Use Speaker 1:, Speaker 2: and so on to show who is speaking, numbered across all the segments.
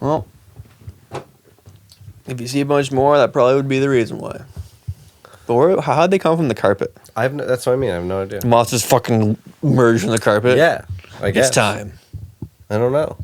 Speaker 1: Well, if you see a bunch more, that probably would be the reason why. But how'd they come from the carpet?
Speaker 2: That's what I mean. I have no idea.
Speaker 1: Moths just fucking merged in the carpet.
Speaker 2: Yeah, I guess.
Speaker 1: It's time.
Speaker 2: I don't know.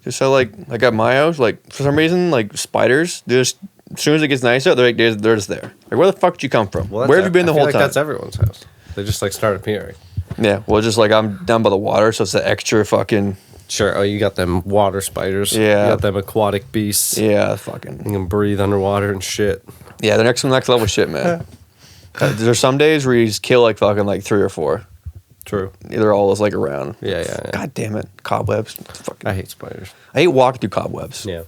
Speaker 1: Just so like at my house, like for some reason, like spiders, just as soon as it gets nice out, they're just there. Like where the fuck did you come from?
Speaker 2: Well,
Speaker 1: where have you been the whole time?
Speaker 2: That's everyone's house. They just like start appearing.
Speaker 1: Yeah, well, just like I'm down by the water, so it's the extra fucking.
Speaker 2: Sure. Oh, you got them water spiders.
Speaker 1: Yeah.
Speaker 2: You got them aquatic beasts.
Speaker 1: Yeah, fucking.
Speaker 2: You can breathe underwater and shit.
Speaker 1: Yeah, the next level shit, man. There's some days where you just kill like fucking like 3 or 4.
Speaker 2: True.
Speaker 1: They're always like around.
Speaker 2: Yeah.
Speaker 1: God damn it, cobwebs. Fucking.
Speaker 2: I hate spiders.
Speaker 1: I hate walking through cobwebs.
Speaker 2: Yeah.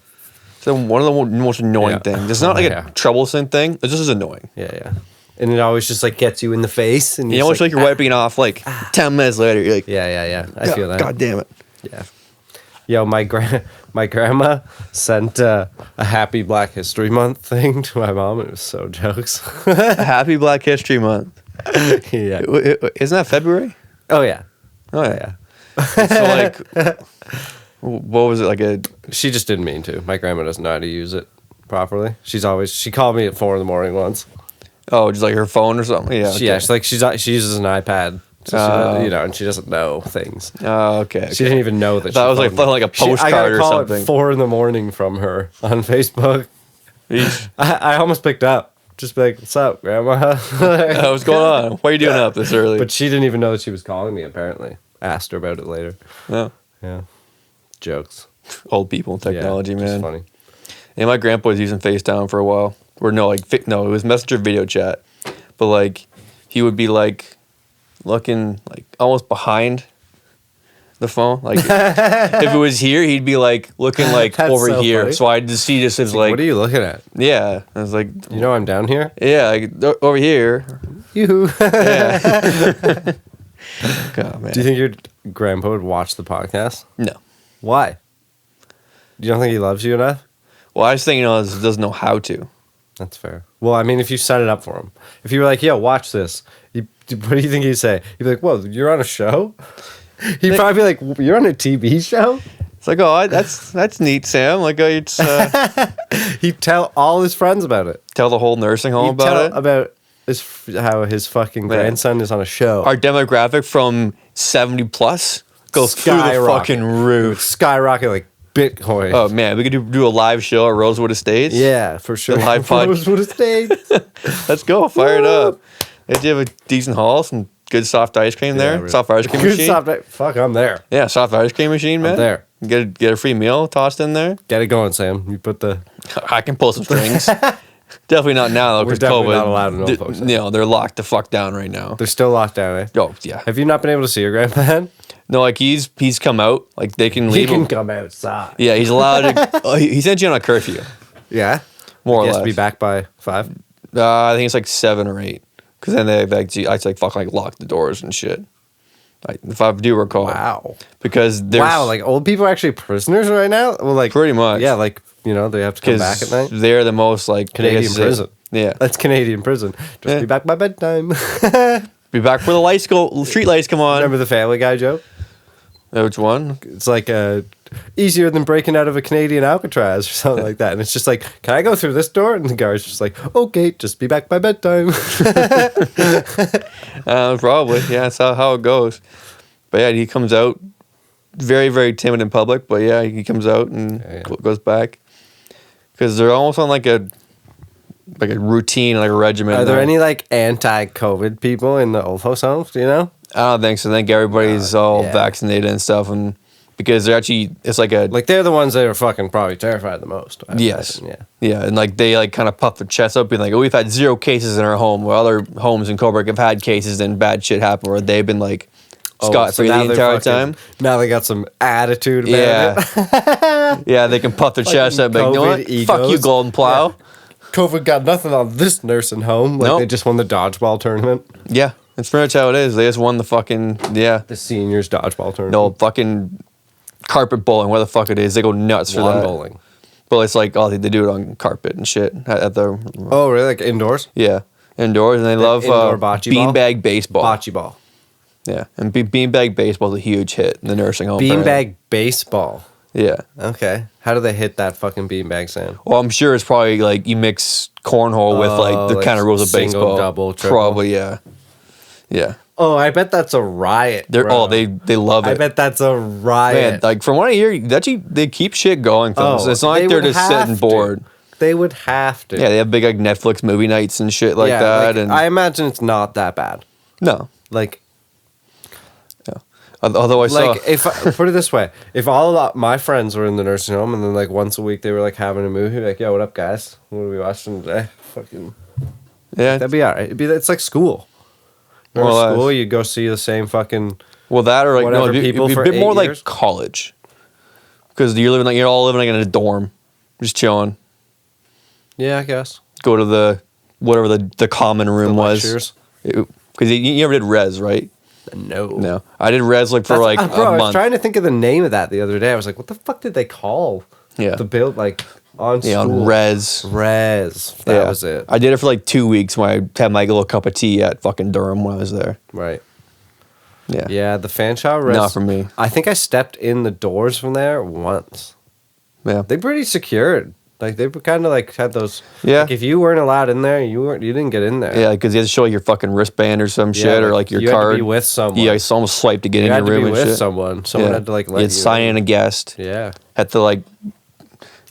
Speaker 1: So one of the most annoying things. It's not like a troublesome thing. It's just as annoying.
Speaker 2: Yeah. And it always just like gets you in the face, and
Speaker 1: you almost like you're wiping it off. Like 10 minutes later, you're like,
Speaker 2: yeah. I feel that.
Speaker 1: God damn it.
Speaker 2: Yeah. Yo, my grandma sent a Happy Black History Month thing to my mom. It was so jokes.
Speaker 1: Happy Black History Month.
Speaker 2: Yeah.
Speaker 1: Isn't that February?
Speaker 2: Oh yeah.
Speaker 1: So like, what was it like
Speaker 2: She just didn't mean to. My grandma doesn't know how to use it properly. She called me at 4 a.m. once.
Speaker 1: Oh, just like her phone or something? Yeah. Okay.
Speaker 2: She uses an iPad. So she, and she doesn't know things.
Speaker 1: Oh, okay.
Speaker 2: She didn't even know that.
Speaker 1: That was like a postcard or something.
Speaker 2: I got a call at 4 a.m. from her on Facebook. I almost picked up. Just be like, "What's up, Grandma?"
Speaker 1: What's going on? Why are you doing up this early?
Speaker 2: But she didn't even know that she was calling me. Apparently, asked her about it later. Yeah. Jokes.
Speaker 1: Old people and technology, man.
Speaker 2: It's funny.
Speaker 1: And my grandpa was using FaceTime for a while. Or no, it was Messenger video chat. But like, he would be like looking like almost behind the phone. Like if it was here, he'd be like looking like over
Speaker 2: so
Speaker 1: here.
Speaker 2: funny.
Speaker 1: So I'd just see just his like.
Speaker 2: What are you looking at?
Speaker 1: Yeah, I was like,
Speaker 2: you know, I'm down here.
Speaker 1: Yeah, like, over here.
Speaker 2: You.
Speaker 1: Yeah. God, man.
Speaker 2: Do you think your grandpa would watch the podcast?
Speaker 1: No.
Speaker 2: Why? You don't think he loves you enough?
Speaker 1: Well, I just think doesn't know how to.
Speaker 2: That's fair. Well, I mean, if you set it up for him, if you were like, "Yo, watch this," what do you think he'd say? He'd be like, "Whoa, you're on a show?" He'd probably be like, "You're on a TV show?"
Speaker 1: It's like, "Oh, that's neat, Sam." Like, it's
Speaker 2: he'd tell all his friends about it.
Speaker 1: Tell the whole nursing home
Speaker 2: about how his fucking grandson is on a show.
Speaker 1: Our demographic from 70 plus goes through the fucking roof.
Speaker 2: Skyrocket like Bitcoin.
Speaker 1: Oh man, we could do a live show at Rosewood Estates.
Speaker 2: Yeah, for sure.
Speaker 1: The live pod.
Speaker 2: Rosewood Estates.
Speaker 1: Let's go, fire it up. They do have a decent hall, some good soft ice cream there.
Speaker 2: Really.
Speaker 1: Soft ice cream machine.
Speaker 2: Fuck, I'm there.
Speaker 1: Yeah, soft ice cream machine, man.
Speaker 2: I'm there.
Speaker 1: Get a free meal tossed in there.
Speaker 2: Get it going, Sam. You put the.
Speaker 1: I can pull some strings. Definitely not now though, because COVID.
Speaker 2: We're definitely not allowed to know folks.
Speaker 1: They're locked the fuck down right now.
Speaker 2: They're still locked down, eh?
Speaker 1: Oh yeah.
Speaker 2: Have you not been able to see your grandpa then?
Speaker 1: No, like he's come out. Like they can leave.
Speaker 2: He can
Speaker 1: him.
Speaker 2: come outside.
Speaker 1: Yeah, he's allowed to. He sent you on a curfew.
Speaker 2: Yeah,
Speaker 1: more or less.
Speaker 2: He has to be back by 5.
Speaker 1: I think it's like 7 or 8. Because then they like lock the doors and shit. If I do recall.
Speaker 2: Wow.
Speaker 1: Because there's
Speaker 2: like old people are actually prisoners right now. Well, like
Speaker 1: pretty much.
Speaker 2: Yeah, like they have to come back at night.
Speaker 1: They're the most like
Speaker 2: Canadian prison.
Speaker 1: Yeah,
Speaker 2: that's Canadian prison. Just be back by bedtime.
Speaker 1: Be back where the street lights come on.
Speaker 2: Remember the Family Guy joke?
Speaker 1: Which one?
Speaker 2: It's like easier than breaking out of a Canadian Alcatraz or something like that. And it's just like, can I go through this door? And the guard's just like, okay, just be back by bedtime.
Speaker 1: Probably. Yeah, that's how it goes. But yeah, he comes out very, very timid in public. But yeah, he comes out and goes back. Because they're almost on like a routine, like a regimen.
Speaker 2: Are there any like anti-COVID people in the old folks' homes? Do you know?
Speaker 1: I don't think so. I think everybody's all vaccinated and stuff, and because they're actually, it's like
Speaker 2: they're the ones that are fucking probably terrified the most.
Speaker 1: Yes. Yeah, and like they like kind of puff their chests up, being like, "Oh, we've had 0 cases in our home." While other homes in Coburg have had cases and bad shit happen, where they've been like scot-free the entire time.
Speaker 2: Now they got some attitude about it.
Speaker 1: Yeah, they can puff their chest up, like, you know what?
Speaker 2: Egos.
Speaker 1: Fuck you, Golden Plow.
Speaker 2: Yeah. COVID got nothing on this nursing home. Like they just won the dodgeball tournament.
Speaker 1: Yeah. That's pretty much how it is. They just won the fucking,
Speaker 2: the seniors dodgeball tournament.
Speaker 1: No, fucking carpet bowling, where the fuck it is. They go nuts for that.
Speaker 2: Bowling.
Speaker 1: But it's like, they do it on carpet and shit. At the.
Speaker 2: Oh, really? Like indoors?
Speaker 1: Yeah. Indoors. And they love beanbag baseball.
Speaker 2: Bocce ball.
Speaker 1: Yeah. And beanbag baseball is a huge hit in the nursing home.
Speaker 2: Beanbag baseball.
Speaker 1: Yeah.
Speaker 2: Okay. How do they hit that fucking beanbag, Sam?
Speaker 1: Well, I'm sure it's probably like you mix cornhole with like the
Speaker 2: like
Speaker 1: kind of rules of
Speaker 2: single,
Speaker 1: baseball.
Speaker 2: double, triple.
Speaker 1: Probably, yeah. Yeah.
Speaker 2: Oh, I bet that's a riot. Bro.
Speaker 1: They love it.
Speaker 2: I bet that's a riot.
Speaker 1: Man, like from what I hear, they keep shit going for them. So it's not like they're just sitting bored.
Speaker 2: They would have to.
Speaker 1: Yeah, they have big like Netflix movie nights and shit like that.
Speaker 2: Like,
Speaker 1: and
Speaker 2: I imagine it's not that bad.
Speaker 1: no,
Speaker 2: Like,
Speaker 1: although I saw
Speaker 2: like if put it this way, if all of my friends were in the nursing home and then like once a week they were like having a movie, like, yo, what up, guys? What are we watching today? Fucking,
Speaker 1: yeah,
Speaker 2: that'd be alright. It's like school. Well, school, you go see the same fucking.
Speaker 1: Well, that or like
Speaker 2: whatever
Speaker 1: no,
Speaker 2: people
Speaker 1: it'd
Speaker 2: for
Speaker 1: be a bit more
Speaker 2: 8 years.
Speaker 1: like college, because you're all living like in a dorm, just chilling.
Speaker 2: Yeah, I guess.
Speaker 1: Go to the whatever the common room was. Because you never did res, right? No. I did res like for
Speaker 2: Bro,
Speaker 1: a month.
Speaker 2: I was trying to think of the name of that the other day. I was like, what the fuck did they call the build like on school?
Speaker 1: On res.
Speaker 2: That was it.
Speaker 1: I did it for like 2 weeks when I had my little cup of tea at fucking Durham when I was there.
Speaker 2: Right.
Speaker 1: Yeah.
Speaker 2: Yeah, the Fanshawe res.
Speaker 1: Not for me.
Speaker 2: I think I stepped in the doors from there once.
Speaker 1: Yeah.
Speaker 2: They pretty secured. Like they kind of like had those.
Speaker 1: Yeah.
Speaker 2: Like if you weren't allowed in there, you didn't get in there.
Speaker 1: Yeah, because you had to show your fucking wristband or some shit or like your
Speaker 2: you
Speaker 1: card.
Speaker 2: had to be with someone.
Speaker 1: Yeah, I almost swiped to get in your room and shit.
Speaker 2: You had to be with someone. Someone had to like let
Speaker 1: you sign in a guest.
Speaker 2: Yeah.
Speaker 1: Had to like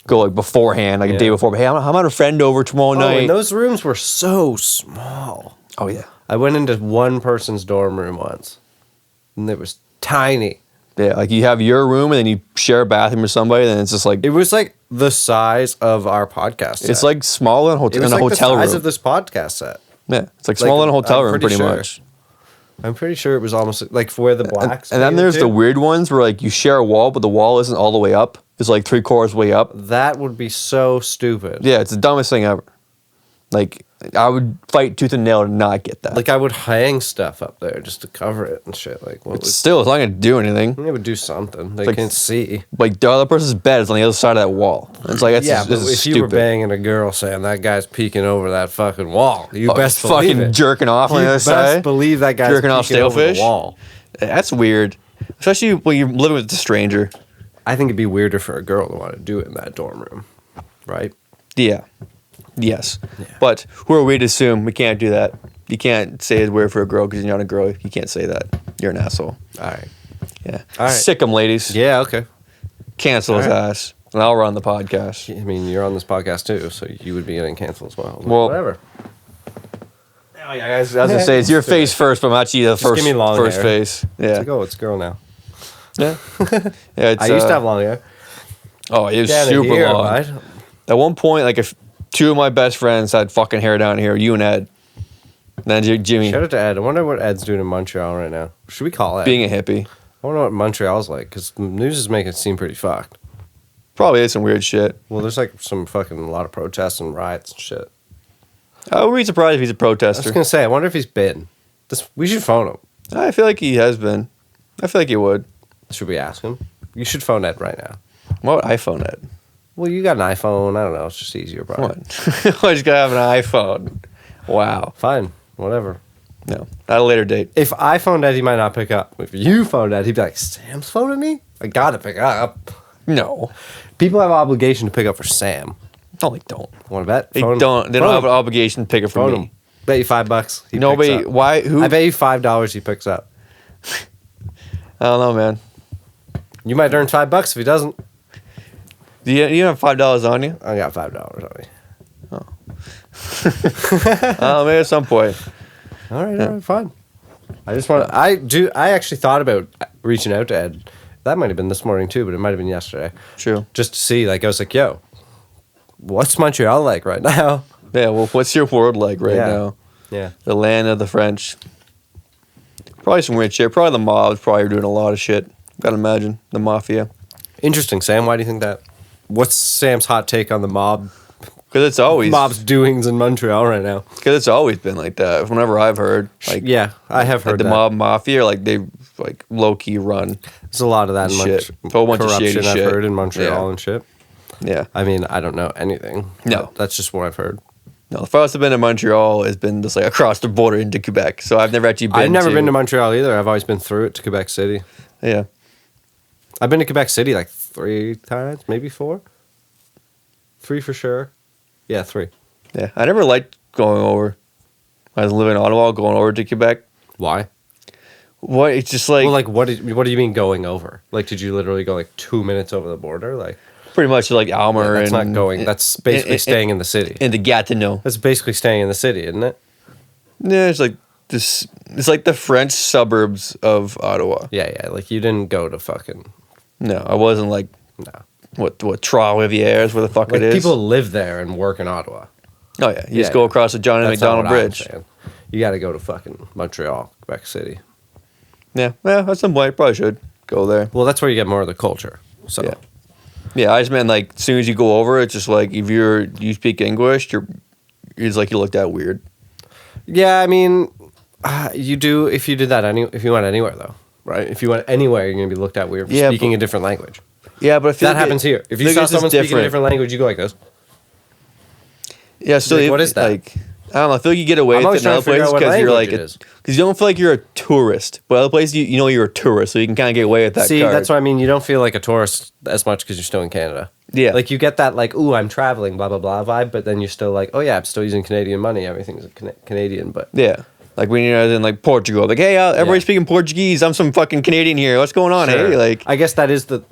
Speaker 1: go like beforehand, like a day before. Hey, I'm having a friend over tomorrow night.
Speaker 2: And those rooms were so small.
Speaker 1: Oh yeah.
Speaker 2: I went into one person's dorm room once, and it was tiny.
Speaker 1: Yeah, like you have your room and then you share a bathroom with somebody, then it's just like
Speaker 2: it was like the size of our podcast set.
Speaker 1: It's like smaller than a hotel room.
Speaker 2: It was like the size of this podcast set.
Speaker 1: Yeah, it's like smaller than a hotel room, pretty much.
Speaker 2: I'm pretty sure it was almost like for where the blacks.
Speaker 1: And then there's the weird ones where like you share a wall, but the wall isn't all the way up. It's like 3/4 way up.
Speaker 2: That would be so stupid.
Speaker 1: Yeah, it's the dumbest thing ever. Like I would fight tooth and nail to not get that.
Speaker 2: Like I would hang stuff up there just to cover it and shit. Like
Speaker 1: it's not gonna do anything.
Speaker 2: It would do something. They
Speaker 1: like,
Speaker 2: can't see.
Speaker 1: Like the other person's bed is on the other side of that wall. It's like that's
Speaker 2: but if
Speaker 1: stupid.
Speaker 2: you were banging a girl saying that guy's peeking over that fucking wall, you best believe
Speaker 1: fucking
Speaker 2: it.
Speaker 1: jerking off on the other side.
Speaker 2: You best believe that guy's
Speaker 1: jerking off
Speaker 2: peeking over
Speaker 1: stalefish.
Speaker 2: the wall.
Speaker 1: That's weird, especially when you're living with a stranger.
Speaker 2: I think it'd be weirder for a girl to want to do it in that dorm room, right?
Speaker 1: Yeah. Yes. Yeah. But who are we to assume we can't do that? You can't say it's weird for a girl because you're not a girl. You can't say that. You're an asshole.
Speaker 2: All right.
Speaker 1: Yeah.
Speaker 2: All right.
Speaker 1: Sick 'em, ladies.
Speaker 2: Yeah, okay.
Speaker 1: Cancel his ass. And I'll run the podcast.
Speaker 2: I mean, you're on this podcast too, so you would be getting canceled as well.
Speaker 1: Well,
Speaker 2: whatever.
Speaker 1: Oh, yeah, I was gonna say it's your face first, but I'm actually the first,
Speaker 2: give me long
Speaker 1: first
Speaker 2: hair.
Speaker 1: face. Yeah.
Speaker 2: It's a girl now.
Speaker 1: Yeah. Yeah. It's,
Speaker 2: I used to have long hair.
Speaker 1: Oh, it was
Speaker 2: Down
Speaker 1: super
Speaker 2: here,
Speaker 1: long.
Speaker 2: bud.
Speaker 1: At one point, like if two of my best friends had fucking hair down here, you and Ed. And then Jimmy.
Speaker 2: Shout out to Ed. I wonder what Ed's doing in Montreal right now. Should we call Ed?
Speaker 1: Being a hippie.
Speaker 2: I wonder what Montreal's like, because the news is making it seem pretty fucked.
Speaker 1: Probably is some weird shit.
Speaker 2: Well, there's like a lot of protests and riots and shit.
Speaker 1: I would be surprised if he's a
Speaker 2: I
Speaker 1: protester.
Speaker 2: was gonna say, I wonder if he's been. We should phone him.
Speaker 1: I feel like he has been. I feel like he would.
Speaker 2: Should we ask him? You should phone Ed right now.
Speaker 1: What iPhone Ed?
Speaker 2: Well, you got an iPhone. I don't know. It's just easier, probably.
Speaker 1: What? I just gotta have an iPhone. Wow.
Speaker 2: Fine. Whatever.
Speaker 1: No. At a later date.
Speaker 2: If I phoned Ed, he might not pick up. If you phoned Ed, he'd be like, Sam's phoning me? I gotta pick up.
Speaker 1: No.
Speaker 2: People have an obligation to pick up for Sam.
Speaker 1: No, they don't.
Speaker 2: Want to bet?
Speaker 1: They don't. They don't have an obligation to pick it from me.
Speaker 2: Bet you $5. He
Speaker 1: Nobody.
Speaker 2: picks up.
Speaker 1: Why? Who?
Speaker 2: I bet you $5 he picks up.
Speaker 1: I don't know, man.
Speaker 2: You might earn $5 if he doesn't.
Speaker 1: Do you have $5 on you?
Speaker 2: I got $5 on me.
Speaker 1: Maybe at some point.
Speaker 2: All right, fine. I just want. I actually thought about reaching out to Ed. That might have been this morning too, but it might have been yesterday.
Speaker 1: True.
Speaker 2: Just to see, like, I was like, "Yo, what's Montreal like right now?"
Speaker 1: Yeah. Well, what's your world like right now?
Speaker 2: Yeah.
Speaker 1: The land of the French. Probably some weird shit. Probably the mob's probably doing a lot of shit. Gotta imagine the mafia.
Speaker 2: Interesting, Sam. Why do you think that? What's Sam's hot take on the mob?
Speaker 1: Because it's always
Speaker 2: Mob's doings in Montreal right now.
Speaker 1: Because it's always been like that. Whenever I've heard, like
Speaker 2: yeah, I have heard
Speaker 1: the
Speaker 2: that.
Speaker 1: mob mafia, like they like low key run.
Speaker 2: There's a lot of that in
Speaker 1: Shit.
Speaker 2: Montreal.
Speaker 1: A whole bunch of shady
Speaker 2: I've
Speaker 1: shit.
Speaker 2: heard in Montreal
Speaker 1: Yeah.
Speaker 2: and shit.
Speaker 1: Yeah.
Speaker 2: I mean, I don't know anything.
Speaker 1: No.
Speaker 2: That's just what I've heard.
Speaker 1: No, the farthest I've been in Montreal has been just like across the border into Quebec. So I've never actually been.
Speaker 2: I've never been to Montreal either. I've always been through it to Quebec City.
Speaker 1: Yeah.
Speaker 2: I've been to Quebec City like 3 times, maybe 4. 3 for sure. Yeah, 3.
Speaker 1: Yeah, I never liked going over. I was living in Ottawa, going over to Quebec.
Speaker 2: Why?
Speaker 1: What? It's just like,
Speaker 2: Well, like, what do you mean going over? Like, did you literally go like 2 minutes over the border? Like,
Speaker 1: pretty much like Almer
Speaker 2: that's
Speaker 1: and
Speaker 2: not going. That's basically staying in the city.
Speaker 1: and the Gatineau.
Speaker 2: That's basically staying in the city, isn't it?
Speaker 1: Yeah, it's like this. It's like the French suburbs of Ottawa.
Speaker 2: Yeah. Like, you didn't go to fucking.
Speaker 1: No, I wasn't like
Speaker 2: No.
Speaker 1: what Trois-Rivières is where the fuck
Speaker 2: Like,
Speaker 1: it is.
Speaker 2: people live there and work in Ottawa.
Speaker 1: Oh yeah, you just go across the John and
Speaker 2: That's not
Speaker 1: McDonald
Speaker 2: what I'm
Speaker 1: Bridge.
Speaker 2: saying. You got to go to fucking Montreal, Quebec City.
Speaker 1: Yeah, well, at some point, probably should go there.
Speaker 2: Well, that's where you get more of the culture. So.
Speaker 1: Yeah. Yeah, I just meant like as soon as you go over, it's just like if you speak English, it's like you looked at weird.
Speaker 2: Yeah, I mean, you do if you did that if you went anywhere though, right? If you went anywhere, you're gonna be looked at weird for speaking a different language.
Speaker 1: Yeah, but I feel
Speaker 2: that
Speaker 1: like
Speaker 2: happens here. If you saw someone speaking a different language, you go like this.
Speaker 1: Yeah, so
Speaker 2: like, what is that?
Speaker 1: Like, I don't know. I feel like you get away with it in other places because you're like, because you don't feel like you're a tourist. But other places, you know you're a tourist, so you can kind of get away with that.
Speaker 2: See,
Speaker 1: card.
Speaker 2: that's what I mean. You don't feel like a tourist as much because you're still in Canada.
Speaker 1: Yeah,
Speaker 2: like you get that like, ooh, I'm traveling, blah blah blah vibe, but then you're still like, oh yeah, I'm still using Canadian money. Everything's Canadian, but
Speaker 1: yeah. Like when you're in like Portugal, like hey, everybody's speaking Portuguese. I'm some fucking Canadian here. What's going on?
Speaker 2: Sure.
Speaker 1: Hey, like
Speaker 2: I guess that is the.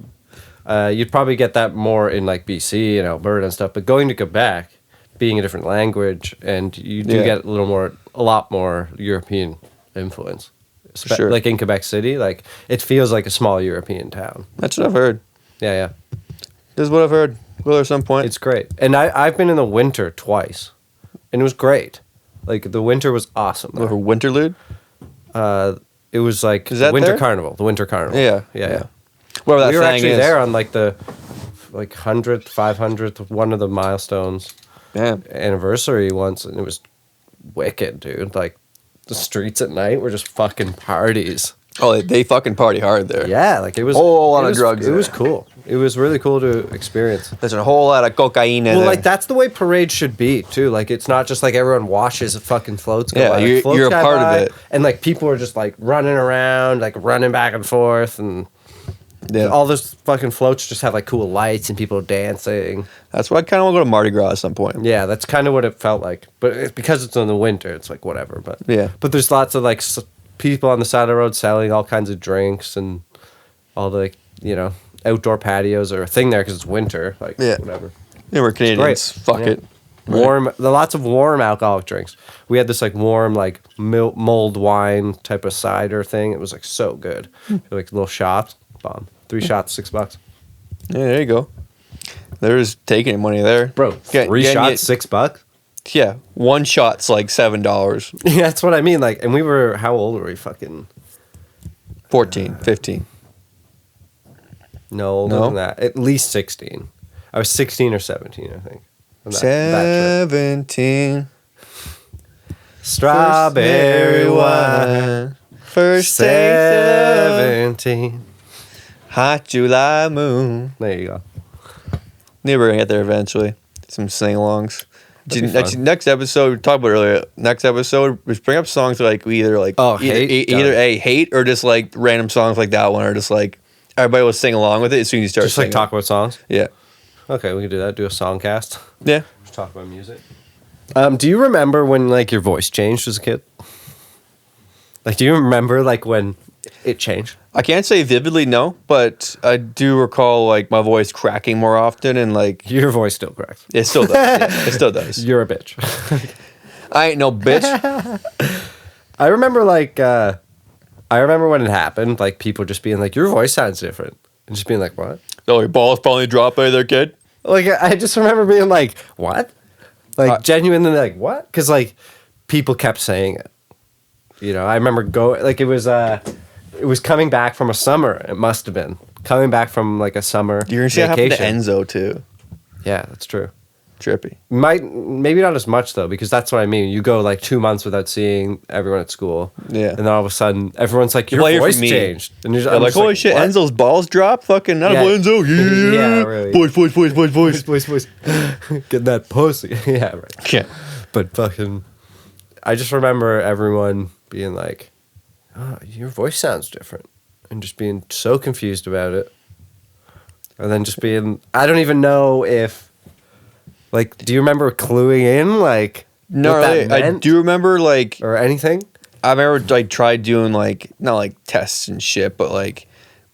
Speaker 2: You'd probably get that more in like BC and Alberta and stuff, but going to Quebec, being a different language, and you do get a lot more European influence.
Speaker 1: Sure.
Speaker 2: Like in Quebec City, like it feels like a small European town.
Speaker 1: That's what I've heard.
Speaker 2: Yeah.
Speaker 1: This is what I've heard. Well, at some point,
Speaker 2: It's great, and I've been in the winter twice, and it was great. Like the winter was awesome.
Speaker 1: for Winterlude.
Speaker 2: It was like
Speaker 1: Is that
Speaker 2: winter
Speaker 1: there?
Speaker 2: carnival. The winter carnival.
Speaker 1: Yeah.
Speaker 2: Yeah.
Speaker 1: Whatever that
Speaker 2: We were
Speaker 1: thing
Speaker 2: actually
Speaker 1: is.
Speaker 2: there on like the 100th, 500th, one of the milestones.
Speaker 1: Yeah.
Speaker 2: Anniversary once, and it was wicked, dude. Like the streets at night were just fucking parties.
Speaker 1: Oh, they fucking party hard there.
Speaker 2: Yeah, like it was
Speaker 1: Whole lot
Speaker 2: it
Speaker 1: of
Speaker 2: was-
Speaker 1: drugs
Speaker 2: It was
Speaker 1: there.
Speaker 2: cool. It was really cool to experience.
Speaker 1: There's a whole lot of cocaine in
Speaker 2: Well,
Speaker 1: there.
Speaker 2: like that's the way parades should be too. Like it's not just like everyone watches the fucking floats go
Speaker 1: Yeah,
Speaker 2: by. Like,
Speaker 1: you're-
Speaker 2: floats
Speaker 1: you're a
Speaker 2: go
Speaker 1: part of
Speaker 2: by,
Speaker 1: it.
Speaker 2: and like people are just like running around, like running back and forth, and
Speaker 1: Yeah.
Speaker 2: all those fucking floats just have like cool lights and people dancing.
Speaker 1: That's why I kind of want to go to Mardi Gras at some point.
Speaker 2: Yeah, that's kind of what it felt like. But it's because it's in the winter, it's like whatever. But
Speaker 1: Yeah.
Speaker 2: but there's lots of like people on the side of the road selling all kinds of drinks and all the outdoor patios are a thing there because it's winter. Like whatever.
Speaker 1: Yeah, we're Canadians. Fuck
Speaker 2: Yeah.
Speaker 1: it.
Speaker 2: Warm, lots of warm alcoholic drinks. We had this like warm like mulled wine type of cider thing. It was like so good. Like little shots, bomb. 3 shots, $6.
Speaker 1: Yeah, there you go. There's taking money there,
Speaker 2: Bro, 3 shots, $6.
Speaker 1: Yeah, one shot's like $7.
Speaker 2: Yeah, that's what I mean. Like, and we were how old were we? Fucking
Speaker 1: 14, 15.
Speaker 2: no older
Speaker 1: No?
Speaker 2: than that. At least 16. I was 16 or 17, I think. On that trip.
Speaker 1: 17.
Speaker 2: Strawberry wine.
Speaker 1: First taste of
Speaker 2: 17.
Speaker 1: hot July moon.
Speaker 2: There you go.
Speaker 1: Maybe we're gonna get there eventually. Some sing-alongs.
Speaker 2: That'd be fun.
Speaker 1: Next episode, we talked about earlier. Next episode, we bring up songs that like we either like
Speaker 2: hate?
Speaker 1: either hate or just like random songs like that one, or just like everybody will sing along with it as soon as you start.
Speaker 2: Just like
Speaker 1: singing.
Speaker 2: talk about songs.
Speaker 1: Yeah,
Speaker 2: Okay, we can do that. Do a song cast.
Speaker 1: yeah.
Speaker 2: Just talk about music. Do you remember when like your voice changed as a kid? Like, do you remember like when it changed?
Speaker 1: I can't say vividly no, but I do recall like my voice cracking more often, and like
Speaker 2: Your voice still cracks.
Speaker 1: it still does. Yeah, it still does.
Speaker 2: You're a bitch.
Speaker 1: I ain't no bitch.
Speaker 2: I remember when it happened, like people just being like, "Your voice sounds different," and just being like, "What?"
Speaker 1: Oh, your balls finally dropped by there, kid.
Speaker 2: Like I just remember being like, "What?" Like genuinely like, "What?" Because like people kept saying it. I remember it was coming back from a summer. It must have been coming back from like a summer.
Speaker 1: You're gonna see what happened to
Speaker 2: vacation.
Speaker 1: Enzo too.
Speaker 2: Yeah, that's true.
Speaker 1: Trippy.
Speaker 2: Maybe not as much though, because that's what I mean. You go like 2 months without seeing everyone at school,
Speaker 1: Yeah.
Speaker 2: and then all of a sudden everyone's like, "Your
Speaker 1: Well, you're
Speaker 2: voice
Speaker 1: from me.
Speaker 2: changed," and you're
Speaker 1: They're like, holy shit,
Speaker 2: "What?"
Speaker 1: Enzo's balls dropped? Fucking not
Speaker 2: Yeah.
Speaker 1: a Enzo. Yeah.
Speaker 2: Yeah, really.
Speaker 1: Boys.
Speaker 2: Getting that pussy. Yeah, right.
Speaker 1: Yeah.
Speaker 2: But fucking, I just remember everyone being like, "Oh, your voice sounds different," and just being so confused about it. And then just being, I don't even know if, like, do you remember cluing in, like,
Speaker 1: No,
Speaker 2: what
Speaker 1: really,
Speaker 2: that
Speaker 1: I
Speaker 2: meant
Speaker 1: do remember like
Speaker 2: or anything?
Speaker 1: I remember like tried doing like not like tests and shit, but like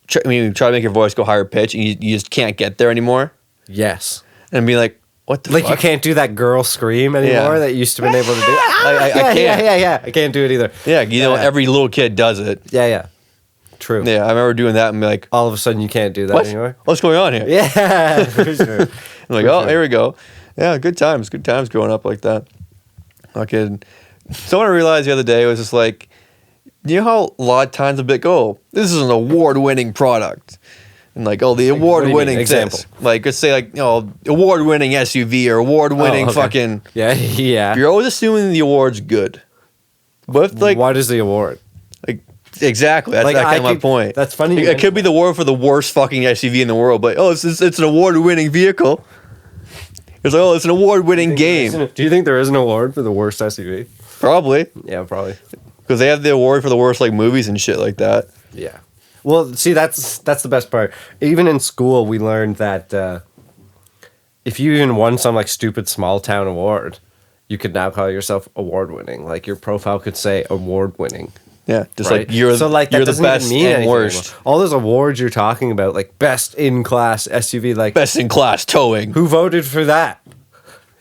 Speaker 1: try to make your voice go higher pitch, and you just can't get there anymore.
Speaker 2: Yes.
Speaker 1: And be like, what the
Speaker 2: Like,
Speaker 1: fuck?
Speaker 2: you can't do that girl scream anymore
Speaker 1: Yeah.
Speaker 2: that you used to been able to do.
Speaker 1: I can't.
Speaker 2: I can't do it either.
Speaker 1: Yeah, you know,
Speaker 2: Yeah.
Speaker 1: every little kid does it.
Speaker 2: Yeah. True.
Speaker 1: Yeah, I remember doing that and be like,
Speaker 2: All of a sudden, you can't do that
Speaker 1: what?
Speaker 2: anymore.
Speaker 1: What's going on here?
Speaker 2: Yeah. For sure.
Speaker 1: I'm like,
Speaker 2: For
Speaker 1: oh,
Speaker 2: sure.
Speaker 1: here we go. Yeah, good times growing up like that. Fucking, someone I realized the other day was just like, you know how a lot of times a bit go, this is an award-winning product. And like, oh, the award-winning
Speaker 2: Example.
Speaker 1: this. Like, let's say like, you know, award-winning SUV or award-winning
Speaker 2: Oh, okay.
Speaker 1: fucking.
Speaker 2: Yeah.
Speaker 1: You're always assuming the award's good. But if, like,
Speaker 2: What is the award?
Speaker 1: like exactly, that's
Speaker 2: Like,
Speaker 1: that
Speaker 2: I
Speaker 1: kind of my
Speaker 2: could-
Speaker 1: point.
Speaker 2: that's funny you
Speaker 1: It could be the award for the worst fucking SUV in the world, but oh, it's an award-winning vehicle. It's like, oh, it's an award-winning game.
Speaker 2: Do you think there is an award for the worst SUV?
Speaker 1: Probably.
Speaker 2: Yeah, probably.
Speaker 1: Because they have the award for the worst like movies and shit like that.
Speaker 2: Yeah. Well, see, that's the best part. Even in school, we learned that if you even won some like stupid small town award, you could now call yourself award winning. Like your profile could say award winning.
Speaker 1: Yeah, just
Speaker 2: Right?
Speaker 1: like you're
Speaker 2: so like that
Speaker 1: you're the
Speaker 2: doesn't even
Speaker 1: best
Speaker 2: mean
Speaker 1: and
Speaker 2: anything
Speaker 1: worst,
Speaker 2: anymore. All those awards you're talking about, like best in class SUV, like
Speaker 1: best in class towing.
Speaker 2: who voted for that?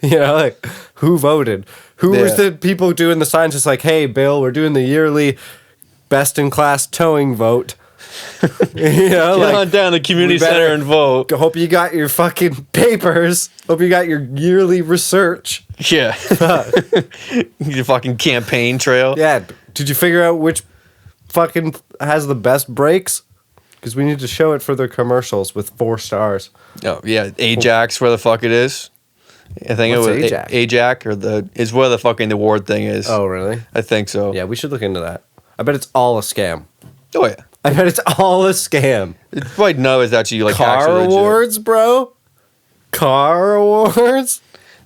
Speaker 2: You know, like who voted? Who was
Speaker 1: Yeah.
Speaker 2: the people doing the signs? Just like, hey, Bill, we're doing the yearly best in class towing vote. You know,
Speaker 1: Get
Speaker 2: like,
Speaker 1: on down to the community
Speaker 2: we better-
Speaker 1: center and vote.
Speaker 2: hope you got your fucking papers. Hope you got your yearly research.
Speaker 1: Yeah, your fucking campaign trail.
Speaker 2: Yeah. Did you figure out which fucking has the best brakes? Because we need to show it for their commercials with 4 stars.
Speaker 1: Oh yeah, Ajax, where the fuck it is. I think
Speaker 2: What's
Speaker 1: it was
Speaker 2: Ajax?
Speaker 1: Ajax or is where the fucking award thing is.
Speaker 2: Oh, really?
Speaker 1: I think so.
Speaker 2: Yeah, we should look into that. I bet it's all a scam.
Speaker 1: Oh yeah.
Speaker 2: I bet it's all a scam.
Speaker 1: It's like no, it's actually like
Speaker 2: Car
Speaker 1: actually legit.
Speaker 2: awards, bro? Car awards?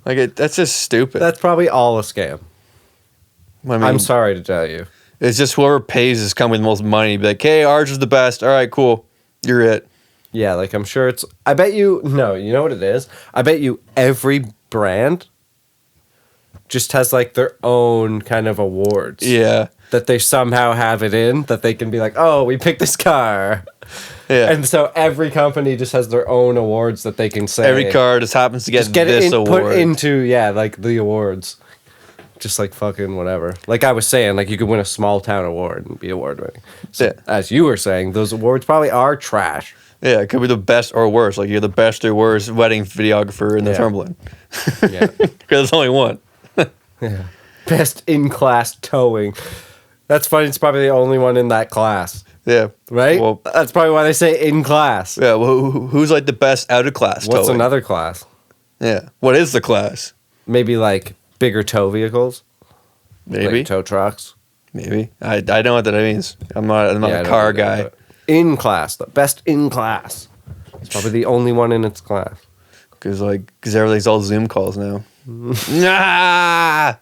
Speaker 1: Like that's just stupid.
Speaker 2: That's probably all a scam.
Speaker 1: I mean,
Speaker 2: I'm sorry to tell you.
Speaker 1: It's just whoever pays this company the most money. Be like, hey, ours is the best. All right, cool. You're it.
Speaker 2: Yeah, like I'm sure it's. I bet you. No, you know what it is? I bet you every brand just has like their own kind of awards.
Speaker 1: Yeah.
Speaker 2: That they somehow have it in, that they can be like, oh, we picked this car.
Speaker 1: Yeah.
Speaker 2: And so every company just has their own awards that they can say.
Speaker 1: Every car just happens to get,
Speaker 2: just get
Speaker 1: this
Speaker 2: it in,
Speaker 1: award.
Speaker 2: put into, yeah, like the awards. Just like fucking whatever. Like I was saying, like you could win a small town award and be award winning. So,
Speaker 1: Yeah.
Speaker 2: as you were saying, those awards probably are trash.
Speaker 1: Yeah, it could be the best or worst. Like you're the best or worst wedding videographer in the
Speaker 2: Yeah.
Speaker 1: Cumberland.
Speaker 2: Yeah.
Speaker 1: Because there's only one.
Speaker 2: Yeah. Best in class towing. That's funny. It's probably the only one in that class,
Speaker 1: Yeah.
Speaker 2: right?
Speaker 1: Well,
Speaker 2: That's probably why they say in class.
Speaker 1: yeah. Well, who's like the best out of class
Speaker 2: What's
Speaker 1: towing?
Speaker 2: another class?
Speaker 1: Yeah. What is the class?
Speaker 2: Maybe like bigger tow vehicles,
Speaker 1: Maybe.
Speaker 2: like tow trucks.
Speaker 1: Maybe. I know what that means. I'm not
Speaker 2: Yeah, I
Speaker 1: a
Speaker 2: don't
Speaker 1: car
Speaker 2: know that,
Speaker 1: guy.
Speaker 2: but in class, the best in class. It's probably the only one in its class.
Speaker 1: Because everything's all Zoom calls now. Nah!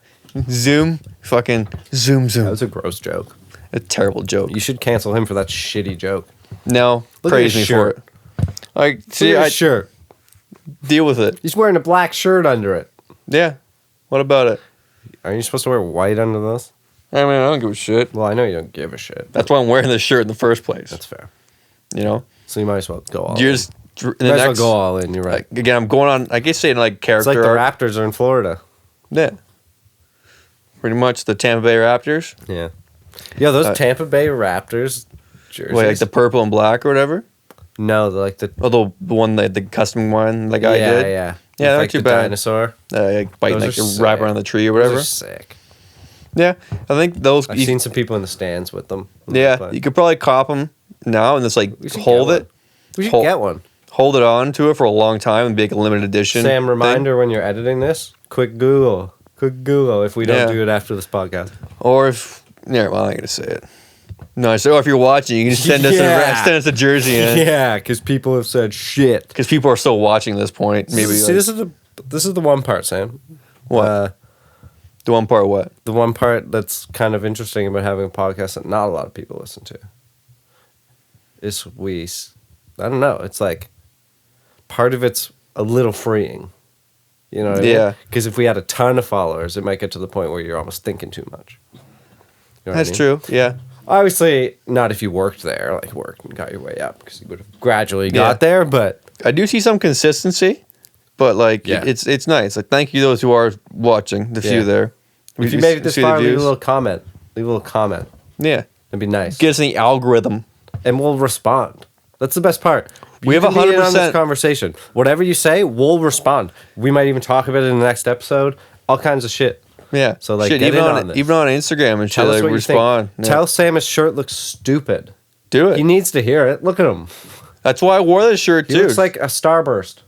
Speaker 1: Zoom. Fucking Zoom.
Speaker 2: That was a gross joke.
Speaker 1: A terrible joke.
Speaker 2: You should cancel him for that shitty joke.
Speaker 1: No.
Speaker 2: Look at
Speaker 1: Praise
Speaker 2: his
Speaker 1: me
Speaker 2: shirt.
Speaker 1: for it. Like, see,
Speaker 2: Look at
Speaker 1: I
Speaker 2: his shirt.
Speaker 1: deal with it.
Speaker 2: He's wearing a black shirt under it.
Speaker 1: Yeah. What about it?
Speaker 2: Aren't you supposed to wear white under this?
Speaker 1: I mean, I don't give a shit.
Speaker 2: Well, I know you don't give a shit.
Speaker 1: That's why I'm wearing this shirt in the first place.
Speaker 2: That's fair.
Speaker 1: You know?
Speaker 2: So you might as well go all
Speaker 1: You're
Speaker 2: in.
Speaker 1: just in
Speaker 2: You
Speaker 1: the
Speaker 2: might as
Speaker 1: next,
Speaker 2: well go all in. You're right.
Speaker 1: like, again, I'm going on, I guess saying like character
Speaker 2: It's like the
Speaker 1: arc.
Speaker 2: Raptors are in Florida.
Speaker 1: Yeah. Pretty much the Tampa Bay Raptors.
Speaker 2: Yeah. Yeah, those Tampa Bay Raptors jerseys.
Speaker 1: Wait, like the purple and black or whatever?
Speaker 2: no, like the
Speaker 1: Oh, the one, the custom one the guy did?
Speaker 2: yeah.
Speaker 1: Yeah, they're
Speaker 2: like
Speaker 1: too
Speaker 2: the
Speaker 1: bad.
Speaker 2: dinosaur.
Speaker 1: Like biting
Speaker 2: Those
Speaker 1: like
Speaker 2: are
Speaker 1: a wrap
Speaker 2: sick.
Speaker 1: around the tree or
Speaker 2: Those
Speaker 1: whatever.
Speaker 2: are sick.
Speaker 1: Yeah, I think those.
Speaker 2: I've seen some people in the stands with them. when they
Speaker 1: Yeah,
Speaker 2: play.
Speaker 1: you could probably cop them now and just like
Speaker 2: We should
Speaker 1: hold
Speaker 2: get
Speaker 1: it,
Speaker 2: We should
Speaker 1: Hold-
Speaker 2: get one.
Speaker 1: hold it on to it for a long time and be like a limited edition.
Speaker 2: Sam,
Speaker 1: thing.
Speaker 2: reminder when you're editing this, quick Google if we don't
Speaker 1: Yeah.
Speaker 2: do it after this podcast.
Speaker 1: Or if yeah, well, I'm not gonna say it. No, so if you're watching, you can just send us
Speaker 2: Yeah.
Speaker 1: a jersey in.
Speaker 2: Yeah, because people have said shit.
Speaker 1: Because people are still watching this point. Maybe
Speaker 2: See,
Speaker 1: like,
Speaker 2: this is the one part, Sam.
Speaker 1: what the one part what?
Speaker 2: The one part that's kind of interesting about having a podcast that not a lot of people listen to is I don't know. It's like part of it's a little freeing. You know what I mean?
Speaker 1: Yeah.
Speaker 2: Because if we had a ton of followers, it might get to the point where you're almost thinking too much. You know what
Speaker 1: That's
Speaker 2: I mean?
Speaker 1: true. Yeah.
Speaker 2: Obviously, not if you worked there, like worked and got your way up, because you would have gradually got there. But
Speaker 1: I do see some consistency, but like it's nice. Like thank you those who are watching, the few there.
Speaker 2: If you made it this far, leave a little comment. Leave a little comment.
Speaker 1: Yeah,
Speaker 2: that'd be nice.
Speaker 1: Get us in the algorithm,
Speaker 2: and we'll respond. That's the best part.
Speaker 1: We have 100%
Speaker 2: on this conversation. Whatever you say, we'll respond. We might even talk about it in the next episode. All kinds of shit.
Speaker 1: Yeah.
Speaker 2: So like,
Speaker 1: shit,
Speaker 2: get
Speaker 1: even
Speaker 2: in
Speaker 1: on
Speaker 2: on this.
Speaker 1: Even on Instagram and shit,
Speaker 2: Tell us
Speaker 1: like
Speaker 2: what you
Speaker 1: respond.
Speaker 2: think. Tell Sam his shirt looks stupid.
Speaker 1: Do it.
Speaker 2: He needs to hear it. Look at him.
Speaker 1: That's why I wore this shirt too.
Speaker 2: He looks like a Starburst.